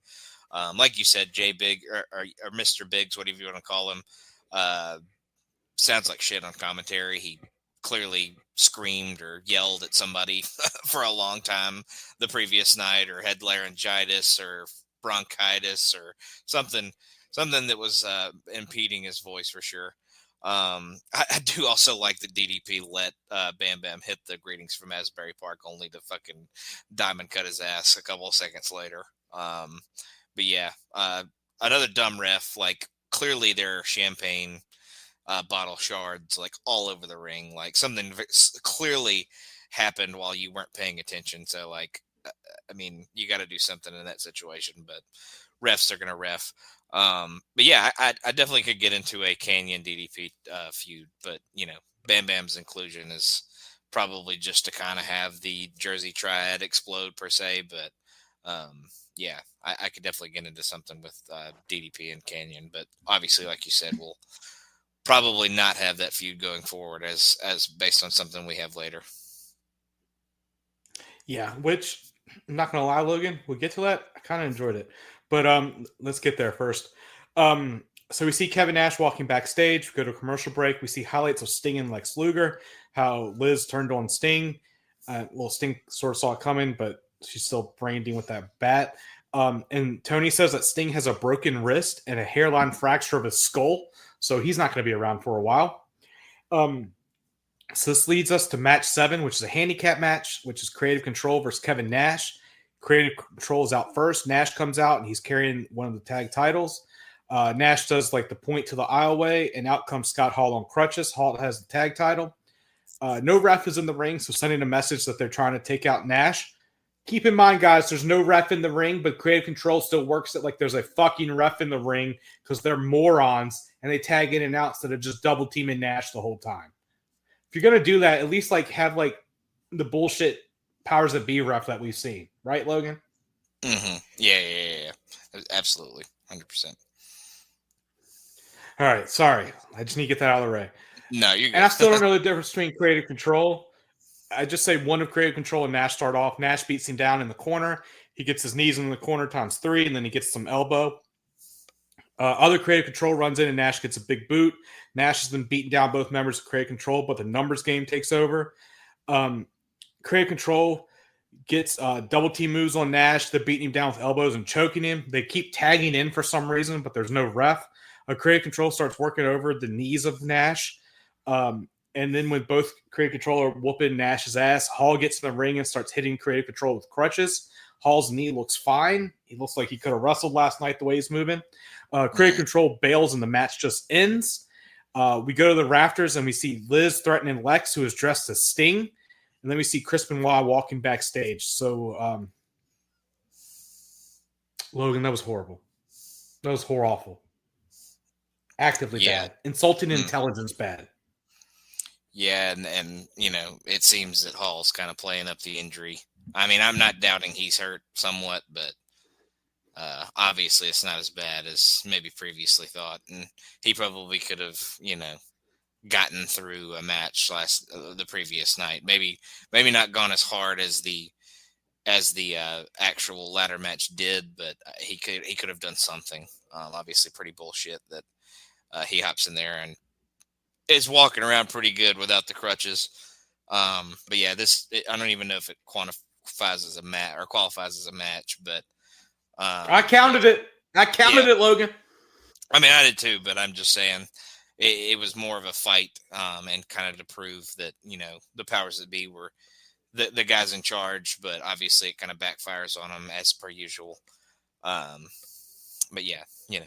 Like you said, J Big or Mr. Biggs, whatever you want to call him, sounds like shit on commentary. He clearly screamed or yelled at somebody for a long time the previous night, or had laryngitis or bronchitis or something that was impeding his voice for sure. I do also like that DDP let Bam Bam hit the greetings from Asbury Park only to fucking diamond cut his ass a couple of seconds later. But yeah, another dumb ref. Like, clearly there are champagne bottle shards like all over the ring. Like, something clearly happened while you weren't paying attention. So like, I mean, you got to do something in that situation, but refs are going to ref. But yeah, I definitely could get into a Canyon DDP feud, but you know, Bam Bam's inclusion is probably just to kind of have the Jersey Triad explode per se. But yeah, I could definitely get into something with DDP and Canyon. But obviously, like you said, we'll probably not have that feud going forward as based on something we have later. Yeah, which I'm not gonna lie, Logan, we'll get to that. I kind of enjoyed it. But let's get there first. So we see Kevin Nash walking backstage. We go to a commercial break. We see highlights of Sting and Lex Luger, how Liz turned on Sting. Well, Sting sort of saw it coming, but she's still branding with that bat. And Tony says that Sting has a broken wrist and a hairline fracture of his skull, so he's not going to be around for a while. So this leads us to match 7, which is a handicap match, which is Creative Control versus Kevin Nash. Creative Control is out first. Nash comes out, and he's carrying one of the tag titles. Nash does like the point to the aisleway, and out comes Scott Hall on crutches. Hall has the tag title. No ref is in the ring, so sending a message that they're trying to take out Nash. Keep in mind, guys, there's no ref in the ring, but Creative Control still works it like there's a fucking ref in the ring because they're morons, and they tag in and out instead of just double teaming Nash the whole time. If you're going to do that, at least like have like the bullshit powers that be ref that we've seen. Right, Logan? Mm-hmm. Yeah. Absolutely. 100%. All right. Sorry. I just need to get that out of the way. No, you're good. And I still don't know the difference between Creative Control. I just say one of Creative Control and Nash start off. Nash beats him down in the corner. He gets his knees in the corner ×3, and then he gets some elbow. Other Creative Control runs in, and Nash gets a big boot. Nash has been beating down both members of Creative Control, but the numbers game takes over. Creative Control gets double team moves on Nash. They're beating him down with elbows and choking him. They keep tagging in for some reason, but there's no ref. Creative Control starts working over the knees of Nash. And then when both Creative Control are whooping Nash's ass, Hall gets in the ring and starts hitting Creative Control with crutches. Hall's knee looks fine. He looks like he could have wrestled last night the way he's moving. Creative Control bails and the match just ends. We go to the rafters and we see Liz threatening Lex, who is dressed as Sting. And then we see Chris Benoit walking backstage. So, Logan, that was horrible. That was awful. Actively bad. Insulting intelligence bad. Yeah, and you know, it seems that Hall's kind of playing up the injury. I mean, I'm not doubting he's hurt somewhat, but obviously it's not as bad as maybe previously thought. And he probably could have, you know, gotten through a match the previous night. Maybe not gone as hard as the actual ladder match did, but he could have done something. Obviously pretty bullshit that he hops in there and is walking around pretty good without the crutches. But yeah, I don't even know if it qualifies as a match, but I counted it. I counted it, Logan. I mean, I did too, but I'm just saying it was more of a fight, and kind of to prove that, you know, the powers that be were the guys in charge, but obviously it kind of backfires on them as per usual. But yeah, you know,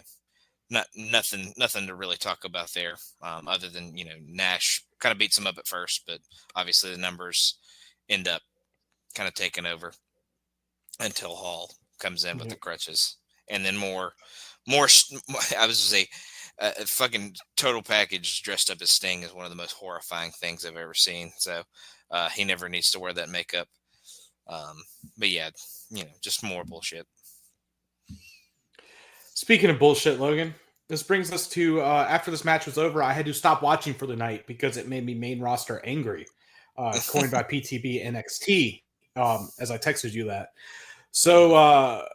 nothing to really talk about there, other than, you know, Nash kind of beats him up at first, but obviously the numbers end up kind of taking over until Hall comes in with the crutches, and then more. I was going to say, a fucking total package dressed up as Sting is one of the most horrifying things I've ever seen. So he never needs to wear that makeup. But yeah, you know, just more bullshit. Speaking of bullshit, Logan, this brings us to after this match was over, I had to stop watching for the night because it made me main roster angry. Coined by PTB NXT, as I texted you that. So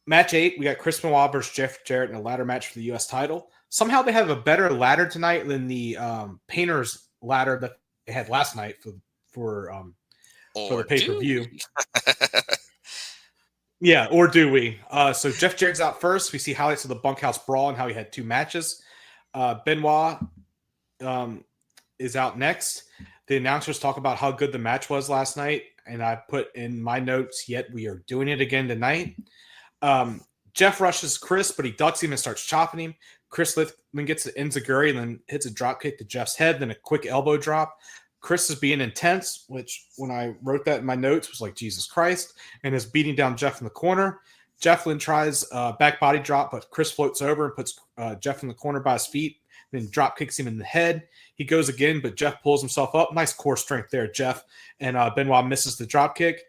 match 8, we got Chris Benoit versus Jeff Jarrett in a ladder match for the U.S. title. Somehow they have a better ladder tonight than the Painter's ladder that they had last night for the pay-per-view. Yeah, or do we? So Jeff Jarrett's out first. We see highlights of the Bunkhouse Brawl and how he had 2 matches. Benoit is out next. The announcers talk about how good the match was last night, and I put in my notes, yet we are doing it again tonight. Jeff rushes Chris, but he ducks him and starts chopping him. Chris then gets the enziguri and then hits a drop kick to Jeff's head, then a quick elbow drop. Chris is being intense, which when I wrote that in my notes was like, Jesus Christ, and is beating down Jeff in the corner. Jeff then tries a back body drop, but Chris floats over and puts Jeff in the corner by his feet, then drop kicks him in the head. He goes again, but Jeff pulls himself up. Nice core strength there, Jeff. And Benoit misses the drop kick.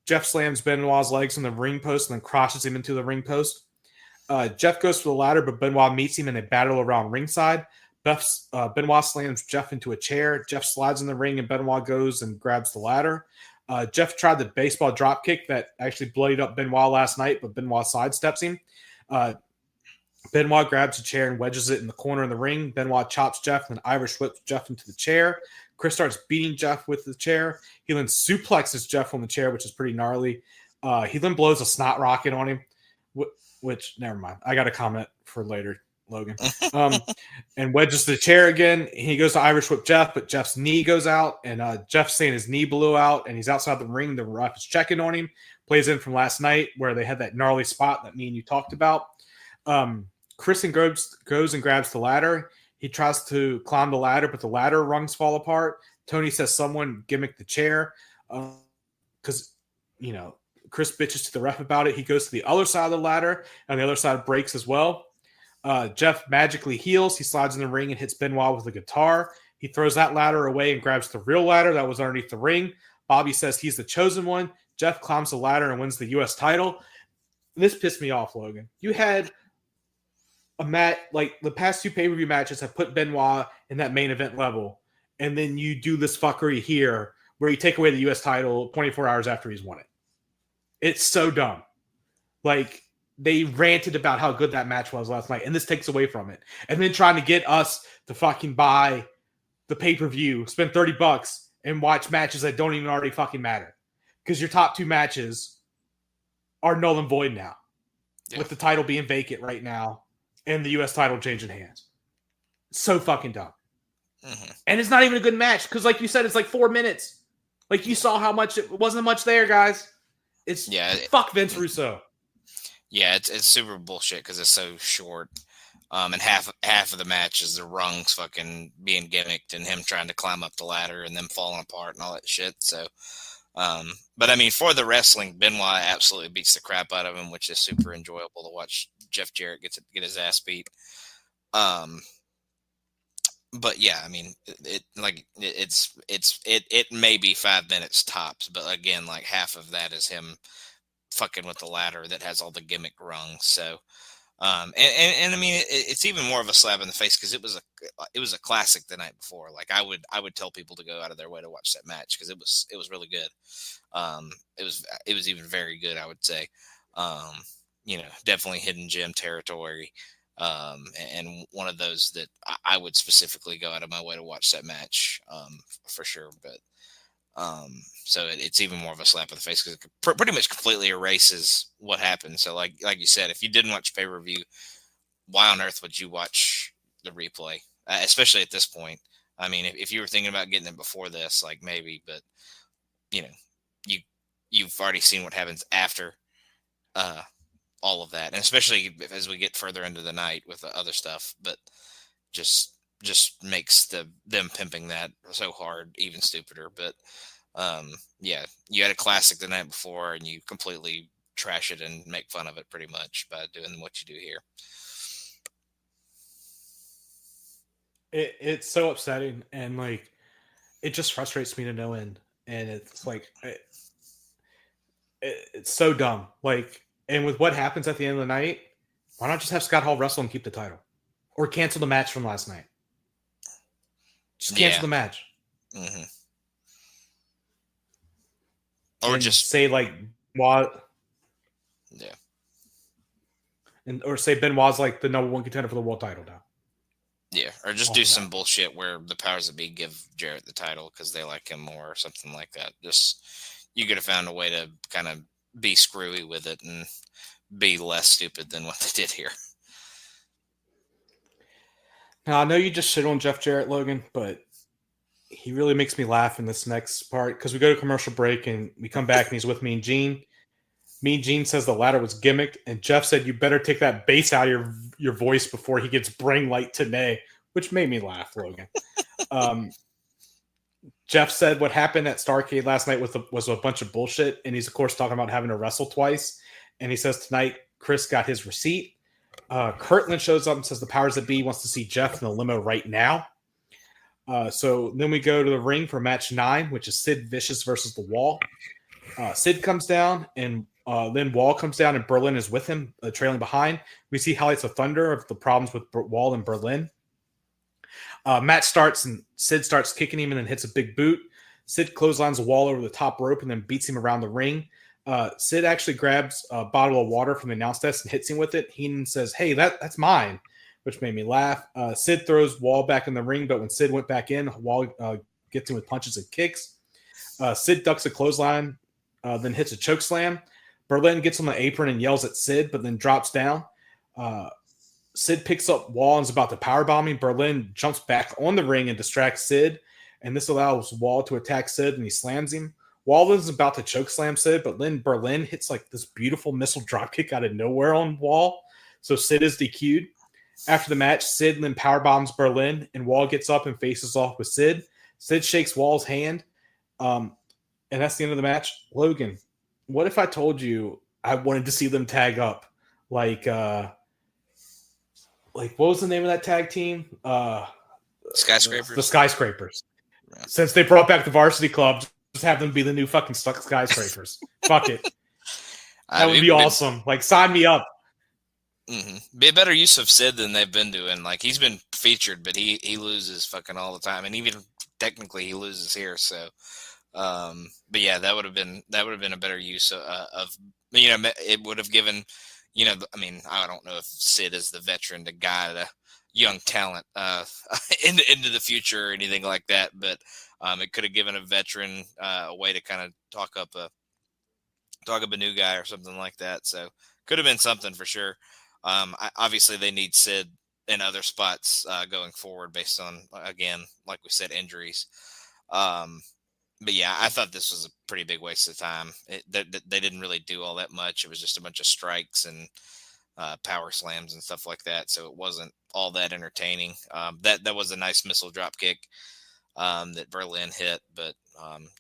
Jeff slams Benoit's legs on the ring post and then crosses him into the ring post. Jeff goes for the ladder, but Benoit meets him in a battle around ringside. Benoit slams Jeff into a chair. Jeff slides in the ring, and Benoit goes and grabs the ladder. Jeff tried the baseball drop kick that actually bloodied up Benoit last night, but Benoit sidesteps him. Benoit grabs a chair and wedges it in the corner of the ring. Benoit chops Jeff and then Irish whips Jeff into the chair. Chris starts beating Jeff with the chair. He then suplexes Jeff on the chair, which is pretty gnarly. He then blows a snot rocket on him, which never mind. I got a comment for later, Logan. And wedges the chair again. He goes to Irish whip Jeff, but Jeff's knee goes out, and Jeff's saying his knee blew out, and he's outside the ring. The ref is checking on him. Plays in from last night where they had that gnarly spot that me and you talked about. Kristen goes and grabs the ladder. He tries to climb the ladder, but the ladder rungs fall apart. Tony says someone gimmicked the chair because, Chris bitches to the ref about it. He goes to the other side of the ladder, and the other side breaks as well. Jeff magically heals. He slides in the ring and hits Benoit with a guitar. He throws that ladder away and grabs the real ladder that was underneath the ring. Bobby says he's the chosen one. Jeff climbs the ladder and wins the U.S. title. This pissed me off, Logan. You had a match, like the past two pay-per-view matches have put Benoit in that main event level, and then you do this fuckery here where you take away the U.S. title 24 hours after he's won it. It's so dumb. Like, they ranted about how good that match was last night, and this takes away from it. And then trying to get us to fucking buy the pay-per-view, spend $30 and watch matches that don't even already fucking matter. Because your top two matches are null and void now. Yeah. With the title being vacant right now and the U.S. title changing hands. So fucking dumb. Mm-hmm. And it's not even a good match because, like you said, it's like 4 minutes. Like, you saw how much it wasn't much there, guys. Fuck Vince Russo. Yeah, it's super bullshit because it's so short. And half of the match is the rungs fucking being gimmicked and him trying to climb up the ladder and them falling apart and all that shit. So, but I mean, for the wrestling, Benoit absolutely beats the crap out of him, which is super enjoyable to watch. Jeff Jarrett get his ass beat. But yeah, I mean, it may be 5 minutes tops, but again, like half of that is him fucking with the ladder that has all the gimmick rungs. So, and I mean, it's even more of a slap in the face because it was a classic the night before. Like I would tell people to go out of their way to watch that match because it was really good. It was even very good, I would say. Definitely hidden gem territory. And one of those that I would specifically go out of my way to watch that match, for sure. But, so it's even more of a slap in the face because it pretty much completely erases what happened. So like you said, if you didn't watch pay-per-view, why on earth would you watch the replay? Especially at this point. I mean, if you were thinking about getting it before this, like maybe, but you've already seen what happens after, all of that, and especially as we get further into the night with the other stuff, but just makes them pimping that so hard even stupider. But yeah, you had a classic the night before, and you completely trash it and make fun of it pretty much by doing what you do here. It's so upsetting, and like it just frustrates me to no end, and it's like it's so dumb. Like. And with what happens at the end of the night, why not just have Scott Hall wrestle and keep the title? Or cancel the match from last night? Just cancel the match. Mm-hmm. Or just say, like, what? Yeah. Or say Benoit's like the number one contender for the world title now. Yeah. Or just do some bullshit where the powers that be give Jarrett the title because they like him more or something like that. Just, you could have found a way to kind of be screwy with it and be less stupid than what they did here. Now, I know you just shit on Jeff Jarrett, Logan, but he really makes me laugh in this next part because we go to commercial break and we come back and he's with me and Gene. Me and Gene says the ladder was gimmicked, and Jeff said you better take that bass out of your voice before he gets brain light today, which made me laugh, Logan. Jeff said what happened at Starrcade last night was a bunch of bullshit, and he's, of course, talking about having to wrestle twice. And he says tonight Chris got his receipt. Kirtland shows up and says the powers that be wants to see Jeff in the limo right now. So then we go to the ring for match 9, which is Sid Vicious versus The Wall. Sid comes down, and then Wall comes down, and Berlin is with him, trailing behind. We see highlights of Thunder of the problems with Wall and Berlin. Match starts and Sid starts kicking him and then hits a big boot. Sid clotheslines Wall over the top rope and then beats him around the ring. Sid actually grabs a bottle of water from the announce desk and hits him with it. Heenan says, "Hey, that's mine," which made me laugh. Sid throws Wall back in the ring, but when Sid went back in, Wall gets him with punches and kicks. Sid ducks a clothesline, then hits a choke slam. Berlin gets on the apron and yells at Sid, but then drops down. Sid picks up Wall and is about to powerbomb him. Berlin jumps back on the ring and distracts Sid, and this allows Wall to attack Sid, and he slams him. Wall is about to choke slam Sid, but then Berlin hits like this beautiful missile dropkick out of nowhere on Wall, so Sid is DQ'd. After the match, Sid then powerbombs Berlin, and Wall gets up and faces off with Sid. Sid shakes Wall's hand, and that's the end of the match. Logan, what if I told you I wanted to see them tag up? Like what was the name of that tag team? Skyscrapers. The Skyscrapers. Yeah. Since they brought back the Varsity Club, just have them be the new fucking Skyscrapers. Fuck it. That would be awesome. Like, sign me up. Mm-hmm. Be a better use of Sid than they've been doing. Like, he's been featured, but he loses fucking all the time, and even technically he loses here. So, but yeah, that would have been a better use of it would have given. I mean, I don't know if Sid is the veteran to guide a young talent into the future or anything like that, but it could have given a veteran a way to kind of talk up a new guy or something like that. So could have been something for sure. Obviously, they need Sid in other spots going forward based on, again, like we said, injuries. But yeah, I thought this was a pretty big waste of time. They didn't really do all that much. It was just a bunch of strikes and power slams and stuff like that. So it wasn't all that entertaining. That was a nice missile drop kick that Berlin hit, but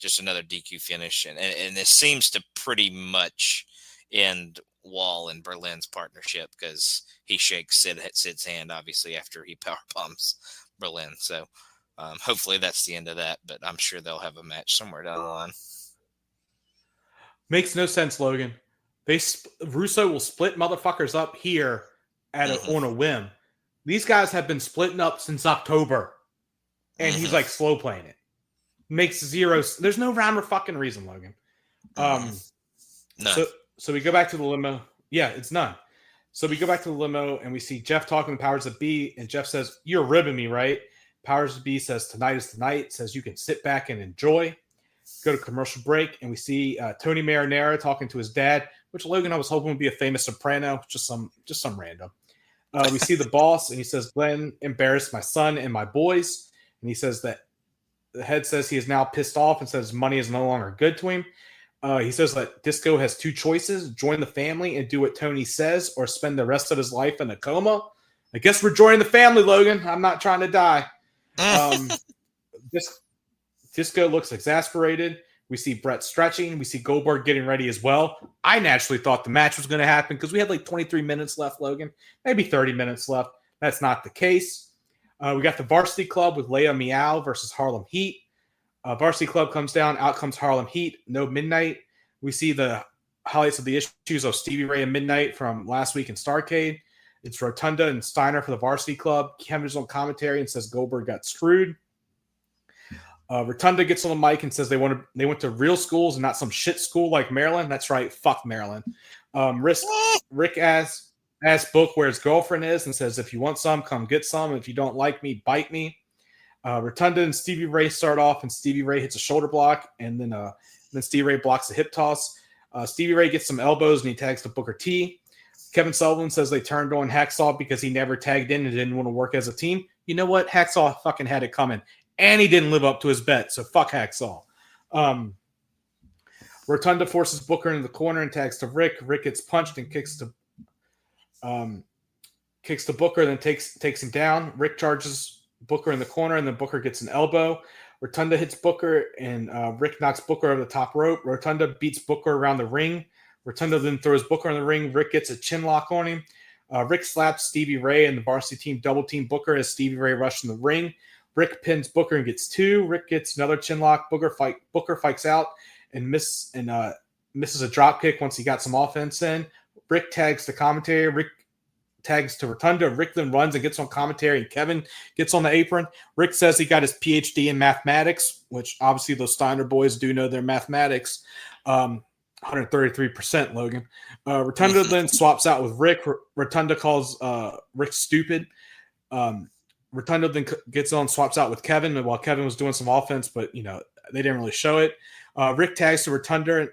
just another DQ finish. And this seems to pretty much end Wall and Berlin's partnership because he shakes Sid's hand, obviously, after he power bombs Berlin. So hopefully that's the end of that, but I'm sure they'll have a match somewhere down the line. Makes no sense, Logan. Russo will split motherfuckers up here on a whim. These guys have been splitting up since October, and he's like slow playing it. Makes zero. There's no rhyme or fucking reason, Logan. None. So we go back to the limo. Yeah, it's none. So we go back to the limo, and we see Jeff talking to Powers that Be, and Jeff says, "You're ribbing me, right?" Powers that Be says, "Tonight is tonight." Says, "You can sit back and enjoy." Go to commercial break, and we see Tony Marinara talking to his dad, which Logan I was hoping would be a famous soprano, just some random. We see the boss, and he says, "Glenn embarrassed my son and my boys," and he says that the head says he is now pissed off and says money is no longer good to him. He says that Disco has two choices: join the family and do what Tony says, or spend the rest of his life in a coma. I guess we're joining the family, Logan. I'm not trying to die. Disco looks exasperated. We see Brett stretching. We see Goldberg getting ready as well. I naturally thought the match was going to happen because we had like 23 minutes left, Logan. Maybe 30 minutes left. That's not the case. We got the Varsity Club with Leia Meow versus Harlem Heat. Varsity Club comes down. Out comes Harlem Heat. No Midnight. We see the highlights of the issues of Stevie Ray and Midnight from last week in Starrcade. It's Rotunda and Steiner for the Varsity Club. Kevin's on commentary and says Goldberg got screwed. Rotunda gets on the mic and says they went to real schools and not some shit school like Maryland. That's right. Fuck Maryland. Rick asks Book where his girlfriend is and says, if you want some, come get some. If you don't like me, bite me. Rotunda and Stevie Ray start off, and Stevie Ray hits a shoulder block, and then Stevie Ray blocks a hip toss. Stevie Ray gets some elbows, and he tags to Booker T. Kevin Sullivan says they turned on Hacksaw because he never tagged in and didn't want to work as a team. You know what? Hacksaw fucking had it coming. And he didn't live up to his bet, so fuck Hacksaw. Rotunda forces Booker into the corner and tags to Rick. Rick gets punched and kicks to Booker, then takes him down. Rick charges Booker in the corner, and then Booker gets an elbow. Rotunda hits Booker, and Rick knocks Booker over the top rope. Rotunda beats Booker around the ring. Rotunda then throws Booker in the ring. Rick gets a chin lock on him. Rick slaps Stevie Ray, and the Varsity team double team Booker as Stevie Ray rushes in the ring. Rick pins Booker and gets two. Rick gets another chin lock. Booker fights out and misses a drop kick once he got some offense in. Rick tags to commentary. Rick tags to Rotunda. Rick then runs and gets on commentary, and Kevin gets on the apron. Rick says he got his PhD in mathematics, which obviously those Steiner boys do know their mathematics. 133%, Logan. Rotunda then swaps out with Rick. Rotunda calls Rick stupid. Rotunda then gets on, swaps out with Kevin while Kevin was doing some offense, but they didn't really show it. Rick tags to Rotunda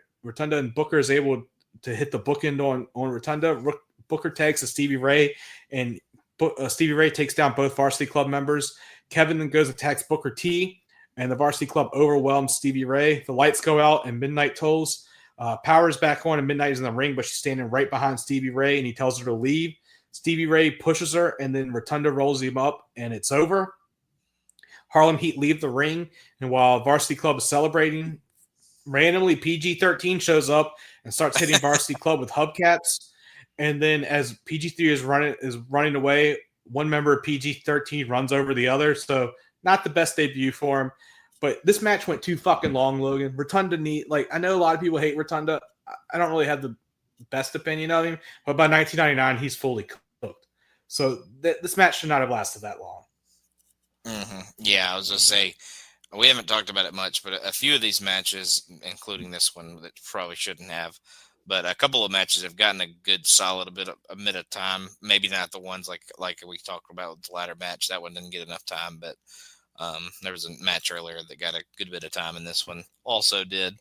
and Booker is able to hit the bookend on Rotunda. Booker tags to Stevie Ray, and Stevie Ray takes down both Varsity Club members. Kevin then goes and attacks Booker T, and the Varsity Club overwhelms Stevie Ray. The lights go out, and Midnight tolls. Power's back on, and Midnight is in the ring, but she's standing right behind Stevie Ray, and he tells her to leave. Stevie Ray pushes her, and then Rotunda rolls him up, and it's over. Harlem Heat leave the ring, and while Varsity Club is celebrating, randomly PG-13 shows up and starts hitting Varsity Club with hubcaps. And then as PG-3 is running away, one member of PG-13 runs over the other. So not the best debut for him. But this match went too fucking long, Logan. Rotunda I know a lot of people hate Rotunda. I don't really have the best opinion of him, but by 1999, he's fully cooked. So this match should not have lasted that long. Mm-hmm. Yeah, I was going to say, we haven't talked about it much, but a few of these matches, including this one, that probably shouldn't have, but a couple of matches have gotten a good solid a bit of time. Maybe not the ones like we talked about with the ladder match. That one didn't get enough time, but there was a match earlier that got a good bit of time, and this one also did.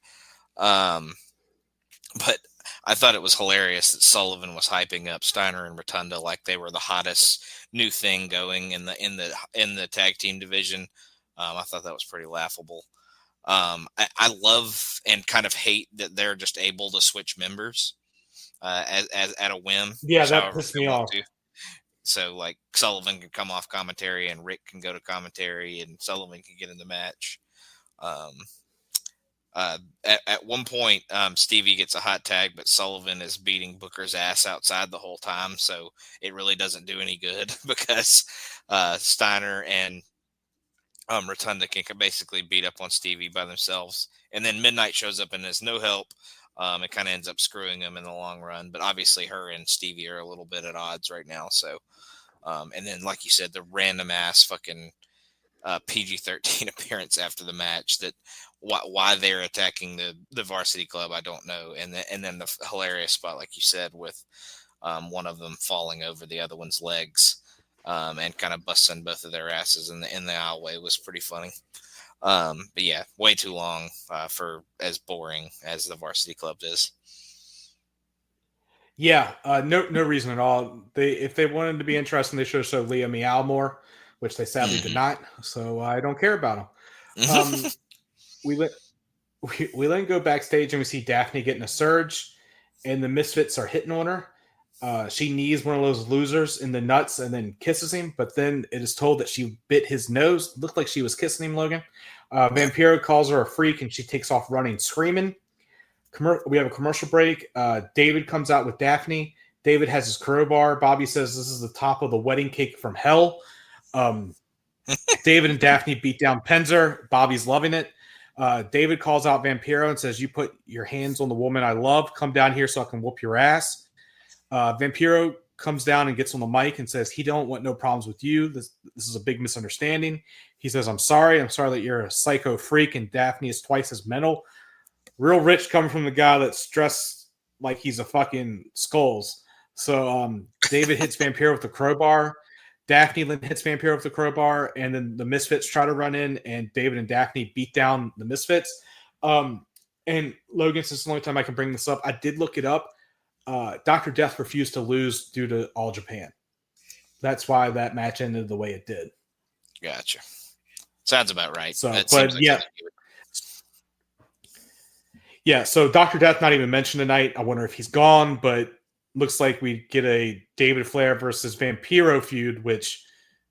But I thought it was hilarious that Sullivan was hyping up Steiner and Rotunda like they were the hottest new thing going in the tag team division. I thought that was pretty laughable. I love and kind of hate that they're just able to switch members as at a whim. Yeah, that pissed me off. So like Sullivan can come off commentary and Rick can go to commentary and Sullivan can get in the match. At one point, Stevie gets a hot tag, but Sullivan is beating Booker's ass outside the whole time. So it really doesn't do any good because Steiner and Rotunda can basically beat up on Stevie by themselves. And then Midnight shows up and has no help. It kind of ends up screwing him in the long run. But obviously her and Stevie are a little bit at odds right now. So, and then like you said, the random ass fucking PG-13 appearance after the match that why they're attacking the Varsity Club, I don't know. And then the hilarious spot, like you said, with one of them falling over the other one's legs and kind of busting both of their asses in the aisleway was pretty funny. But yeah, way too long for as boring as the Varsity Club is. Yeah, no reason at all. If they wanted to be interesting, they should have showed Leah Meow more, which they sadly did not. So I don't care about them. We then go backstage and we see Daphne getting a surge, and the Misfits are hitting on her. She knees one of those losers in the nuts and then kisses him, but then it is told that she bit his nose. Looked like she was kissing him, Logan. Vampiro calls her a freak, and she takes off running, screaming. We have a commercial break. David comes out with Daphne. David has his crowbar. Bobby says this is the top of the wedding cake from hell. David and Daphne beat down Penzer. Bobby's loving it. David calls out Vampiro and says, "You put your hands on the woman I love. Come down here so I can whoop your ass." Vampiro comes down and gets on the mic and says he don't want no problems with you. This is a big misunderstanding. He says, I'm sorry that you're a psycho freak and Daphne is twice as mental. Real rich coming from the guy that's dressed like he's a fucking skulls. So David hits Vampiro with the crowbar. Daphne then hits Vampiro with the crowbar, and then the Misfits try to run in, and David and Daphne beat down the Misfits. And Logan, since it's the only time I can bring this up, I did look it up. Dr. Death refused to lose due to All Japan. That's why that match ended the way it did. Gotcha. Sounds about right. So, but yeah. So Dr. Death not even mentioned tonight. I wonder if he's gone, but looks like we get a David Flair versus Vampiro feud, which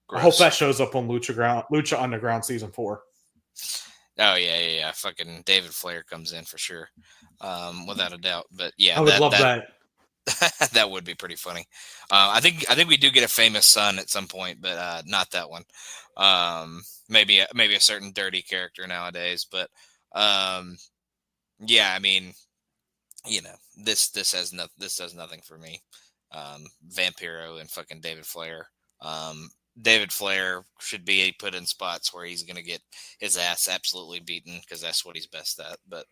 gross. I hope that shows up on Lucha Underground season 4. Oh yeah. Fucking David Flair comes in for sure, without a doubt. But yeah, I would love that. That would be pretty funny. I think we do get a famous son at some point, but not that one. Maybe a certain dirty character nowadays, but yeah. I mean, you know, this does nothing for me. Vampiro and fucking David Flair. David Flair should be put in spots where he's going to get his ass absolutely beaten because that's what he's best at. But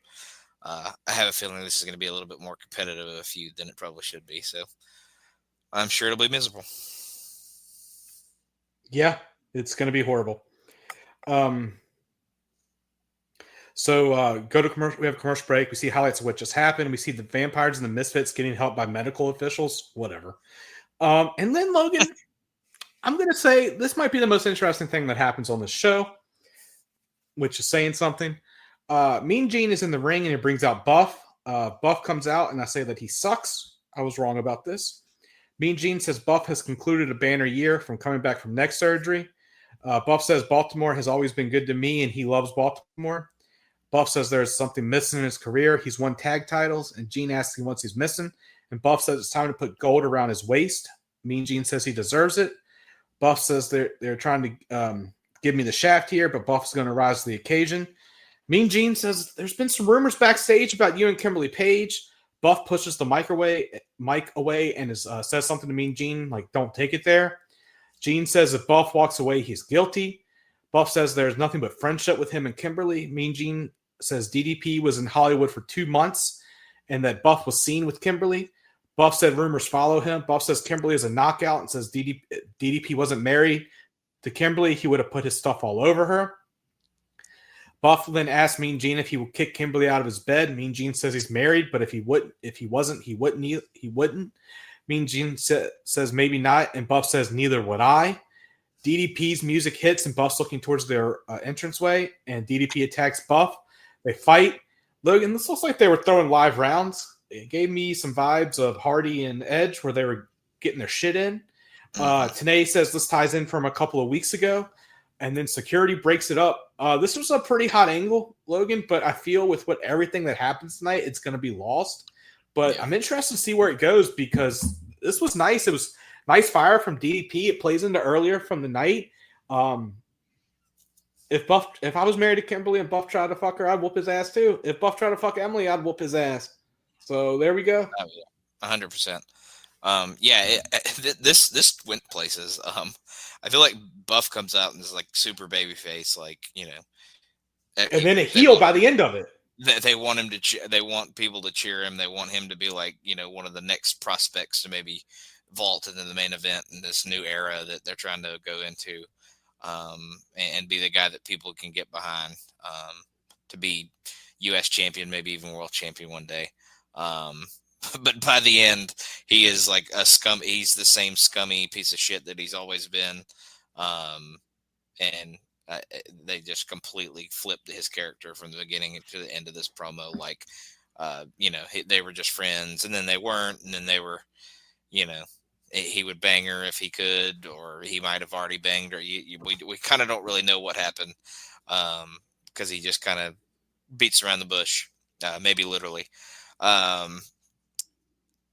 I have a feeling this is going to be a little bit more competitive of a feud than it probably should be. So I'm sure it'll be miserable. Yeah, it's going to be horrible. So go to commercial. We have a commercial break. We see highlights of what just happened. We see the vampires and the misfits getting helped by medical officials. Whatever. And then Logan, I'm going to say this might be the most interesting thing that happens on this show, which is saying something. Mean Gene is in the ring and he brings out Buff. Buff comes out and I say that he sucks. I was wrong about this. Mean Gene says Buff has concluded a banner year from coming back from neck surgery. Buff says Baltimore has always been good to me and he loves Baltimore. Buff says there's something missing in his career. He's won tag titles, and Gene asks him what's he's missing. And Buff says it's time to put gold around his waist. Mean Gene says he deserves it. Buff says they're trying to give me the shaft here, but Buff's going to rise to the occasion. Mean Gene says there's been some rumors backstage about you and Kimberly Page. Buff pushes the mic away and says something to Mean Gene, like, don't take it there. Gene says if Buff walks away, he's guilty. Buff says there's nothing but friendship with him and Kimberly. Mean Gene says DDP was in Hollywood for 2 months and that Buff was seen with Kimberly. Buff said rumors follow him. Buff says Kimberly is a knockout and says DDP wasn't married to Kimberly. He would have put his stuff all over her. Buff then asked Mean Gene if he would kick Kimberly out of his bed. Mean Gene says he's married, but if he wasn't, he wouldn't. Mean Gene says maybe not, and Buff says neither would I. DDP's music hits, and Buff's looking towards their entranceway, and DDP attacks Buff. They fight. Logan, this looks like they were throwing live rounds. It gave me some vibes of Hardy and Edge where they were getting their shit in. Tenay says this ties in from a couple of weeks ago, and then security breaks it up. This was a pretty hot angle, Logan, but I feel with everything that happens tonight, it's going to be lost. But I'm interested to see where it goes because this was nice. It was nice fire from DDP. It plays into earlier from the night. If I was married to Kimberly and Buff tried to fuck her, I'd whoop his ass too. If Buff tried to fuck Emily, I'd whoop his ass. So there we go. 100%. This went places. I feel like Buff comes out and is like super babyface, like, you know, and then a heel by the end of it. They want him to. They want people to cheer him. They want him to be like, you know, one of the next prospects to maybe vault into the main event in this new era that they're trying to go into, and be the guy that people can get behind, to be U.S. champion, maybe even world champion one day. But by the end, he is like he's the same scummy piece of shit that he's always been. And they just completely flipped his character from the beginning to the end of this promo. Like, you know, they were just friends and then they weren't. And then they were, you know, he would bang her if he could, or he might have already banged her. We kind of don't really know what happened. Cause he just kind of beats around the bush, maybe literally.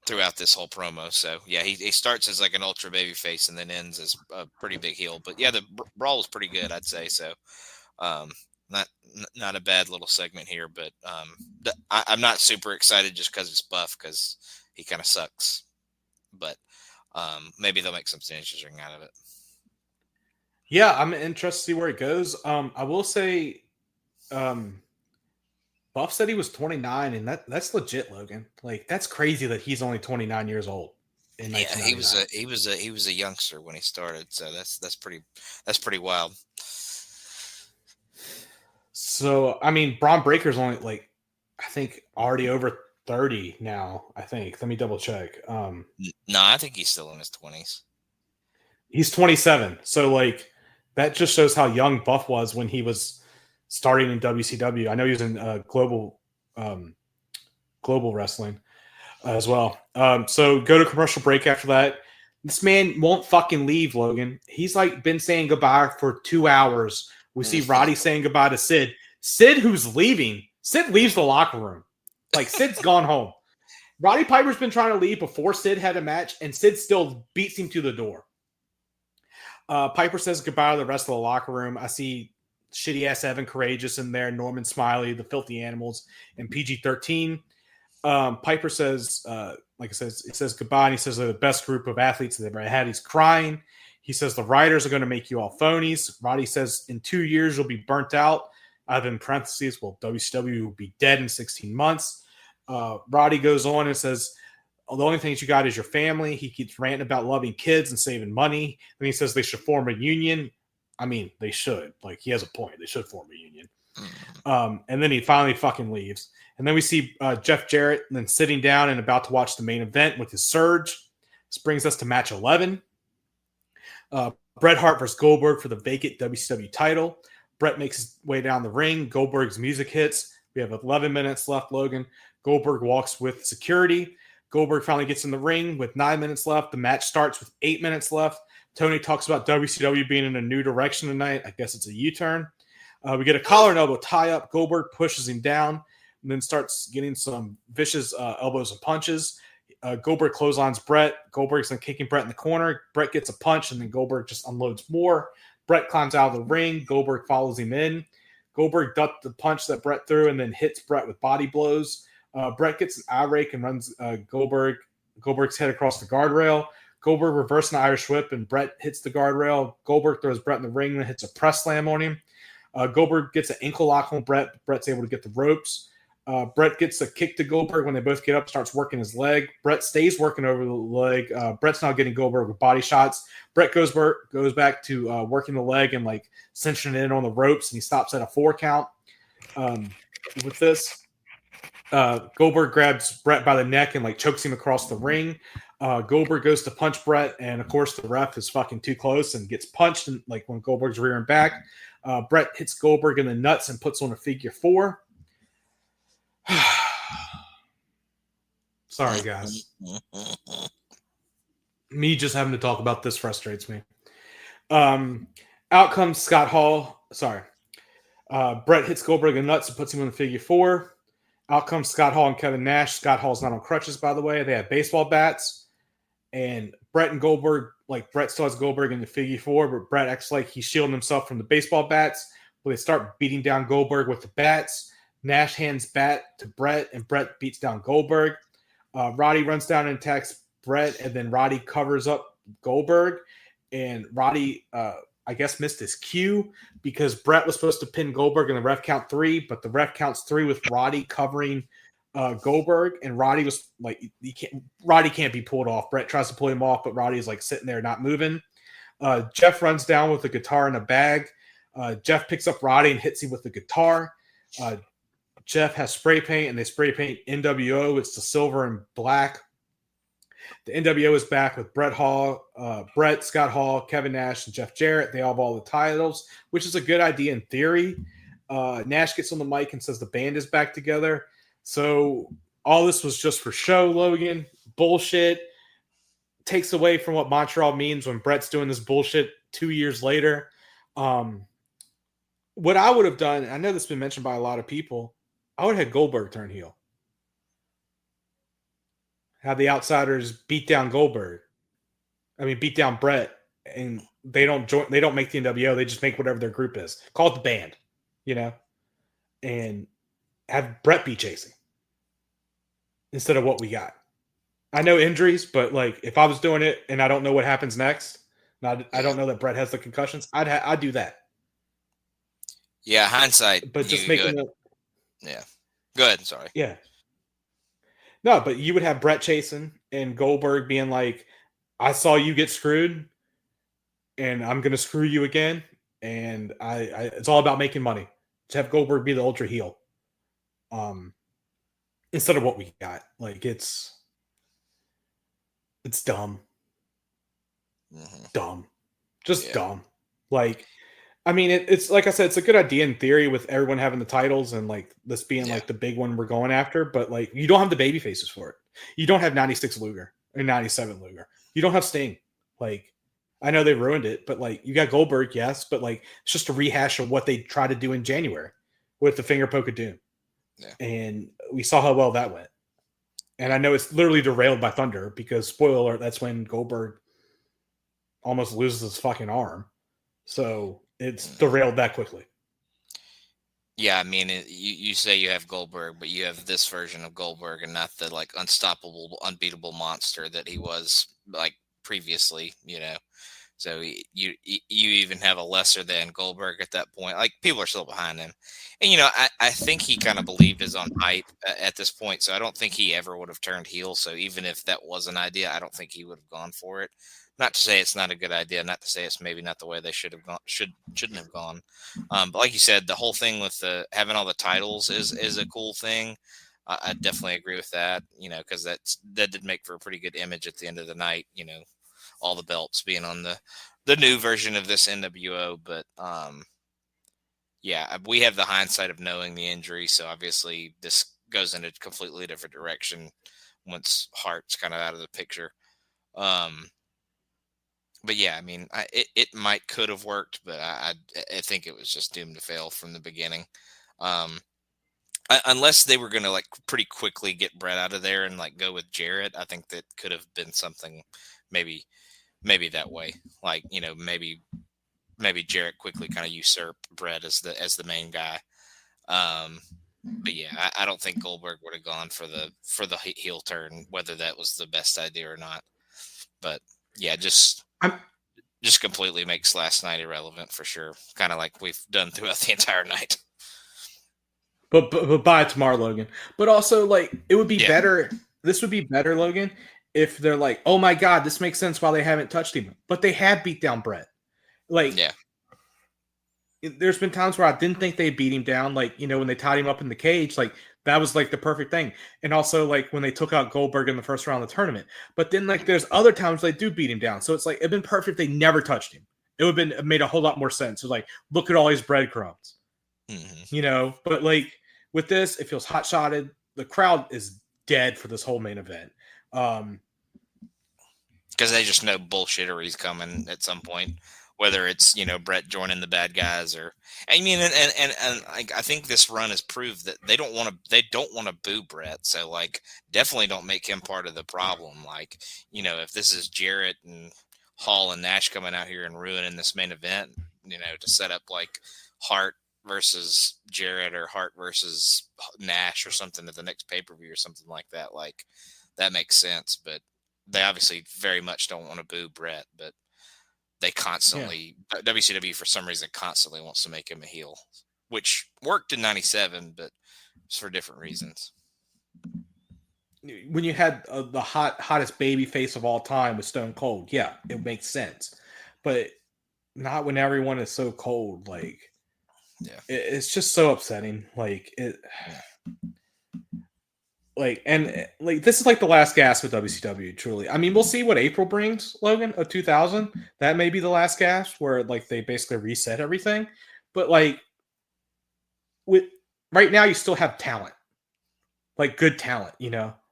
Throughout this whole promo. So yeah, he starts as like an ultra baby face and then ends as a pretty big heel. But yeah, the brawl was pretty good, I'd say. So not a bad little segment here, but I'm not super excited just because it's Buff, because he kind of sucks. But maybe they'll make some interesting out of it. Yeah, I'm interested to see where it goes. I will say Buff said he was 29, and that's legit, Logan. Like, that's crazy that he's only 29 years old. Yeah, he was a youngster when he started, so that's pretty wild. So I mean, Braun Breaker's only like, I think already over 30 now. I think. Let me double check. No, I think he's still in his 20s. He's 27. So like, that just shows how young Buff was when he was starting in WCW. I know he was in global wrestling as well. So go to commercial break after that. This man won't fucking leave, Logan. He's like been saying goodbye for 2 hours. We see Roddy saying goodbye to Sid. Sid, who's leaving. Sid leaves the locker room. Like, Sid's gone home. Roddy Piper's been trying to leave before Sid had a match, and Sid still beats him to the door. Piper says goodbye to the rest of the locker room. I see shitty ass Evan Courageous in there, Norman Smiley, the Filthy Animals, and PG-13. Piper says, like I said, it says goodbye, and he says they're the best group of athletes they've ever had. He's crying. He says the writers are going to make you all phonies. Roddy says in 2 years you'll be burnt out. I have in parentheses, well, WCW will be dead in 16 months. Roddy goes on and says, the only things you got is your family. He keeps ranting about loving kids and saving money. And he says they should form a union. I mean, they should. Like, he has a point. They should form a union. And then he finally fucking leaves. And then we see Jeff Jarrett then sitting down and about to watch the main event with his Surge. This brings us to match 11. Bret Hart versus Goldberg for the vacant WCW title. Bret makes his way down the ring. Goldberg's music hits. We have 11 minutes left, Logan. Goldberg walks with security. Goldberg finally gets in the ring with 9 minutes left. The match starts with 8 minutes left. Tony talks about WCW being in a new direction tonight. I guess it's a U-turn. We get a collar and elbow tie-up. Goldberg pushes him down and then starts getting some vicious elbows and punches. Goldberg clotheslines Bret. Goldberg's then kicking Bret in the corner. Bret gets a punch, and then Goldberg just unloads more. Bret climbs out of the ring. Goldberg follows him in. Goldberg ducked the punch that Bret threw and then hits Bret with body blows. Bret gets an eye rake and runs Goldberg's head across the guardrail. Goldberg reversing the Irish whip, and Bret hits the guardrail. Goldberg throws Bret in the ring and hits a press slam on him. Goldberg gets an ankle lock on Bret. Bret's able to get the ropes. Bret gets a kick to Goldberg when they both get up, starts working his leg. Bret stays working over the leg. Bret's now getting Goldberg with body shots. Bret goes back to working the leg and like cinching it in on the ropes, and he stops at a 4 count. With this, Goldberg grabs Bret by the neck and like chokes him across the ring. Goldberg goes to punch Bret, and of course the ref is fucking too close and gets punched. And like when Goldberg's rearing back, Bret hits Goldberg in the nuts and puts on a figure 4. Sorry, guys. Me just having to talk about this frustrates me. Out comes Scott Hall. Sorry. Bret hits Goldberg in the nuts and puts him on the figure 4. Out comes Scott Hall and Kevin Nash. Scott Hall's not on crutches, by the way. They have baseball bats. And Bret and Goldberg, like Bret still has Goldberg in the figure 4, but Bret acts like he's shielding himself from the baseball bats. But they start beating down Goldberg with the bats. Nash hands bat to Bret, and Bret beats down Goldberg. Roddy runs down and attacks Bret, and then Roddy covers up Goldberg. And Roddy, I guess, missed his cue because Bret was supposed to pin Goldberg in the ref count 3, but the ref counts 3 with Roddy covering Goldberg, and Roddy was like, Roddy can't be pulled off. Bret tries to pull him off, but Roddy is like sitting there not moving. Jeff runs down with a guitar in a bag. Jeff picks up Roddy and hits him with the guitar. Jeff has spray paint, and they spray paint NWO. It's the silver and black. The NWO is back with Bret, Scott Hall, Kevin Nash, and Jeff Jarrett. They all have all the titles, which is a good idea in theory. Nash gets on the mic and says the band is back together. So all this was just for show, Logan. Bullshit. Takes away from what Montreal means when Bret's doing this bullshit 2 years later. What I would have done, I know this has been mentioned by a lot of people, I would have had Goldberg turn heel. Have the outsiders beat down Goldberg. Beat down Bret, and they don't make the NWO. They just make whatever their group is. Call it the band, and have Bret be chasing instead of what we got. I know injuries, but like if I was doing it and I don't know what happens next, I don't know that Bret has the concussions. I'd do that. Yeah, hindsight. But just making it. Yeah. Go ahead. Sorry. Yeah. No, but you would have Bret chasing and Goldberg being like, I saw you get screwed and I'm going to screw you again. And it's all about making money. To have Goldberg be the ultra heel. Instead of what we got. Like it's dumb. Mm-hmm. Dumb. Just dumb. Like, it's like I said, it's a good idea in theory with everyone having the titles and like this being like the big one we're going after, but like you don't have the baby faces for it. You don't have 96 Luger or 97 Luger. You don't have Sting. Like, I know they ruined it, but like you got Goldberg, yes, but like it's just a rehash of what they tried to do in January with the finger poke of doom. Yeah. And we saw how well that went. And I know it's literally derailed by Thunder because, spoiler alert, that's when Goldberg almost loses his fucking arm. So it's derailed that quickly. Yeah, you say you have Goldberg, but you have this version of Goldberg and not the like unstoppable, unbeatable monster that he was like previously, So you even have a lesser than Goldberg at that point. Like people are still behind him, and I think he kind of believed his own hype at this point. So I don't think he ever would have turned heel. So even if that was an idea, I don't think he would have gone for it. Not to say it's not a good idea. Not to say it's maybe not the way they should have gone. Shouldn't have gone. But like you said, the whole thing with the having all the titles is a cool thing. I definitely agree with that. Because that did make for a pretty good image at the end of the night. All the belts being on the new version of this NWO. But yeah, we have the hindsight of knowing the injury, so obviously this goes in a completely different direction once Hart's kind of out of the picture. Um, but yeah, I mean, it could have worked, but I think it was just doomed to fail from the beginning. Um, unless they were going to like pretty quickly get Brett out of there and like go with Jarrett, I think that could have been something maybe that way. Like, maybe Jarrett quickly kind of usurp Brett as the main guy. But yeah, I don't think Goldberg would have gone for the heel turn, whether that was the best idea or not. But yeah, just completely makes last night irrelevant for sure. Kind of like we've done throughout the entire night. But by tomorrow, Logan. But also, like, it would be better. This would be better, Logan, if they're like, oh my God, this makes sense why they haven't touched him. But they have beat down Brett. Like, yeah. There's been times where I didn't think they beat him down. Like, when they tied him up in the cage, like, that was like the perfect thing. And also, like, when they took out Goldberg in the first round of the tournament. But then, like, there's other times they do beat him down. So it's like, it'd been perfect if they never touched him. It would have made a whole lot more sense. It's like, look at all these breadcrumbs. Mm-hmm. But like with this, it feels hot shotted. The crowd is dead for this whole main event. Because they just know bullshittery's coming at some point, whether it's Brett joining the bad guys or I mean, and I think this run has proved that they don't want to boo Brett, so like definitely don't make him part of the problem. Like if this is Jarrett and Hall and Nash coming out here and ruining this main event, to set up like Hart versus Jarrett or Hart versus Nash or something at the next pay-per-view or something like that, like that makes sense. But they obviously very much don't want to boo Brett, but they constantly WCW for some reason constantly wants to make him a heel, which worked in '97, but it's for different reasons. When you had the hottest baby face of all time with Stone Cold, yeah, it makes sense, but not when everyone is so cold. Like, it's just so upsetting. Like it. Like, and like this is like the last gasp with WCW. Truly, I mean, we'll see what April brings. Logan of 2000, that may be the last gasp where like they basically reset everything. But like, with right now, you still have talent, like good talent.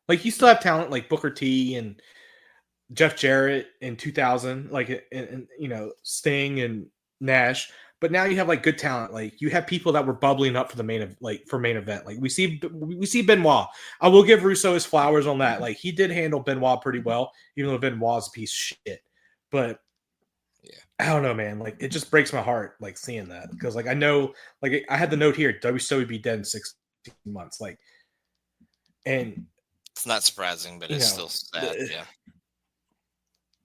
Like you still have talent like Booker T and Jeff Jarrett in 2000, like and Sting and Nash. But now you have like good talent. Like you have people that were bubbling up for the main event. Like we see Benoit. I will give Russo his flowers on that. Like he did handle Benoit pretty well, even though Benoit's a piece of shit. But I don't know, man. Like it just breaks my heart, like seeing that because like I know, like I had the note here, WCW would be dead in 16 months. Like, and it's not surprising, but it's still sad.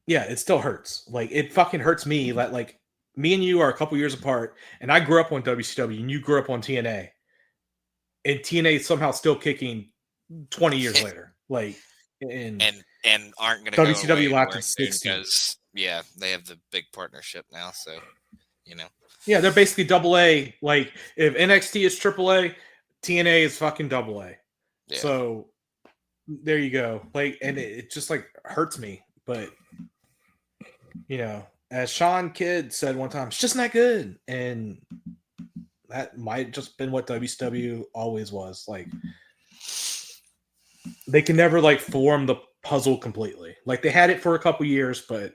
Yeah, it still hurts. Like it fucking hurts me that like me and you are a couple years apart, and I grew up on WCW, and you grew up on TNA, and TNA is somehow still kicking 20 years later. Like, and aren't going to go WCW away lasted 60 because they have the big partnership now. So, yeah, they're basically double A. Like if NXT is triple A, TNA is fucking double A. Yeah. So there you go. Like, and it just like hurts me, but as Sean Kidd said one time, it's just not good. And that might just been what WCW always was. Like they can never like form the puzzle completely. Like they had it for a couple years, but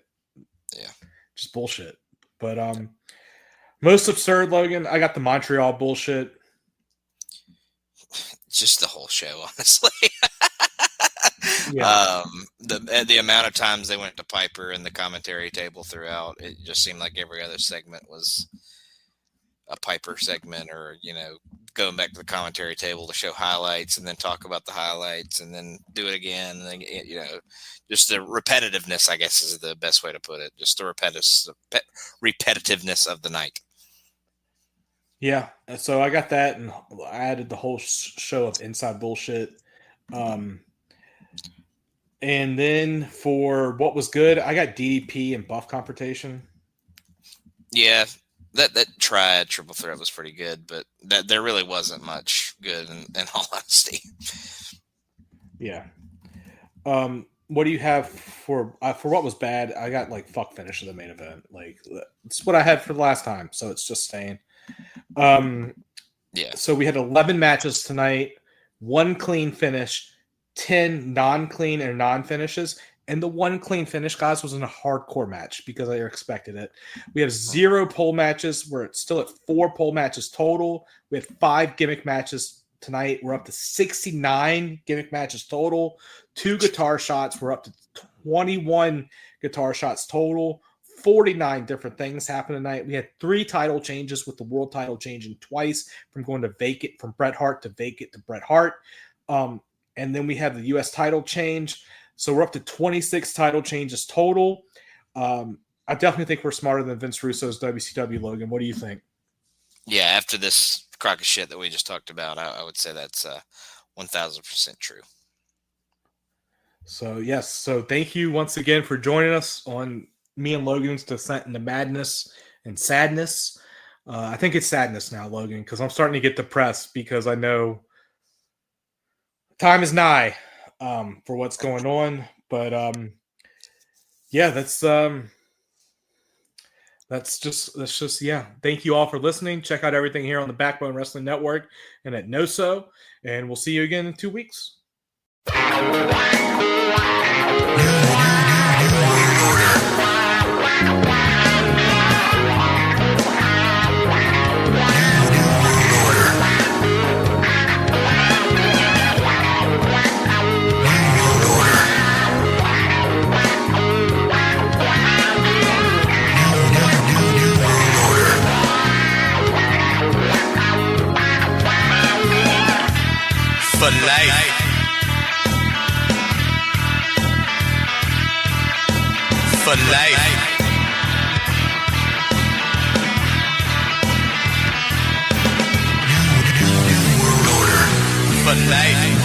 just bullshit. But most absurd, Logan, I got the Montreal bullshit. Just the whole show, honestly. The amount of times they went to Piper and the commentary table throughout, it just seemed like every other segment was a Piper segment, or going back to the commentary table to show highlights and then talk about the highlights and then do it again, and then just the repetitiveness, I guess, is the best way to put it. Just the repetitiveness of the night. Yeah, so I got that, and I added the whole show of inside bullshit. And then for what was good, I got DDP and buff confrontation. Yeah, that triple threat was pretty good, but there really wasn't much good in all honesty. Yeah. What do you have for what was bad? I got like fuck finish of the main event. Like it's what I had for the last time, so it's just staying. Yeah. So we had 11 matches tonight, 1 clean finish, 10 non-clean or non-finishes, and the 1 clean finish, guys, was in a hardcore match because I expected it. We have 0 pole matches. We're still at 4 pole matches total. We had 5 gimmick matches tonight. We're up to 69 gimmick matches total. 2 guitar shots. We're up to 21 guitar shots total. 49 different things happened tonight. We had 3 title changes, with the world title changing twice from going to vacant from Bret Hart to vacant to Bret Hart. And then we have the U.S. title change. So we're up to 26 title changes total. I definitely think we're smarter than Vince Russo's WCW, Logan. What do you think? Yeah, after this crock of shit that we just talked about, I would say that's 1,000% true. So, yes. So thank you once again for joining us on me and Logan's descent into madness and sadness. I think it's sadness now, Logan, because I'm starting to get depressed because I know time is nigh for what's going on. But yeah, that's just yeah. Thank you all for listening. Check out everything here on the Backbone Wrestling Network and at NoSo, and we'll see you again in 2 weeks. For life. For life. For life.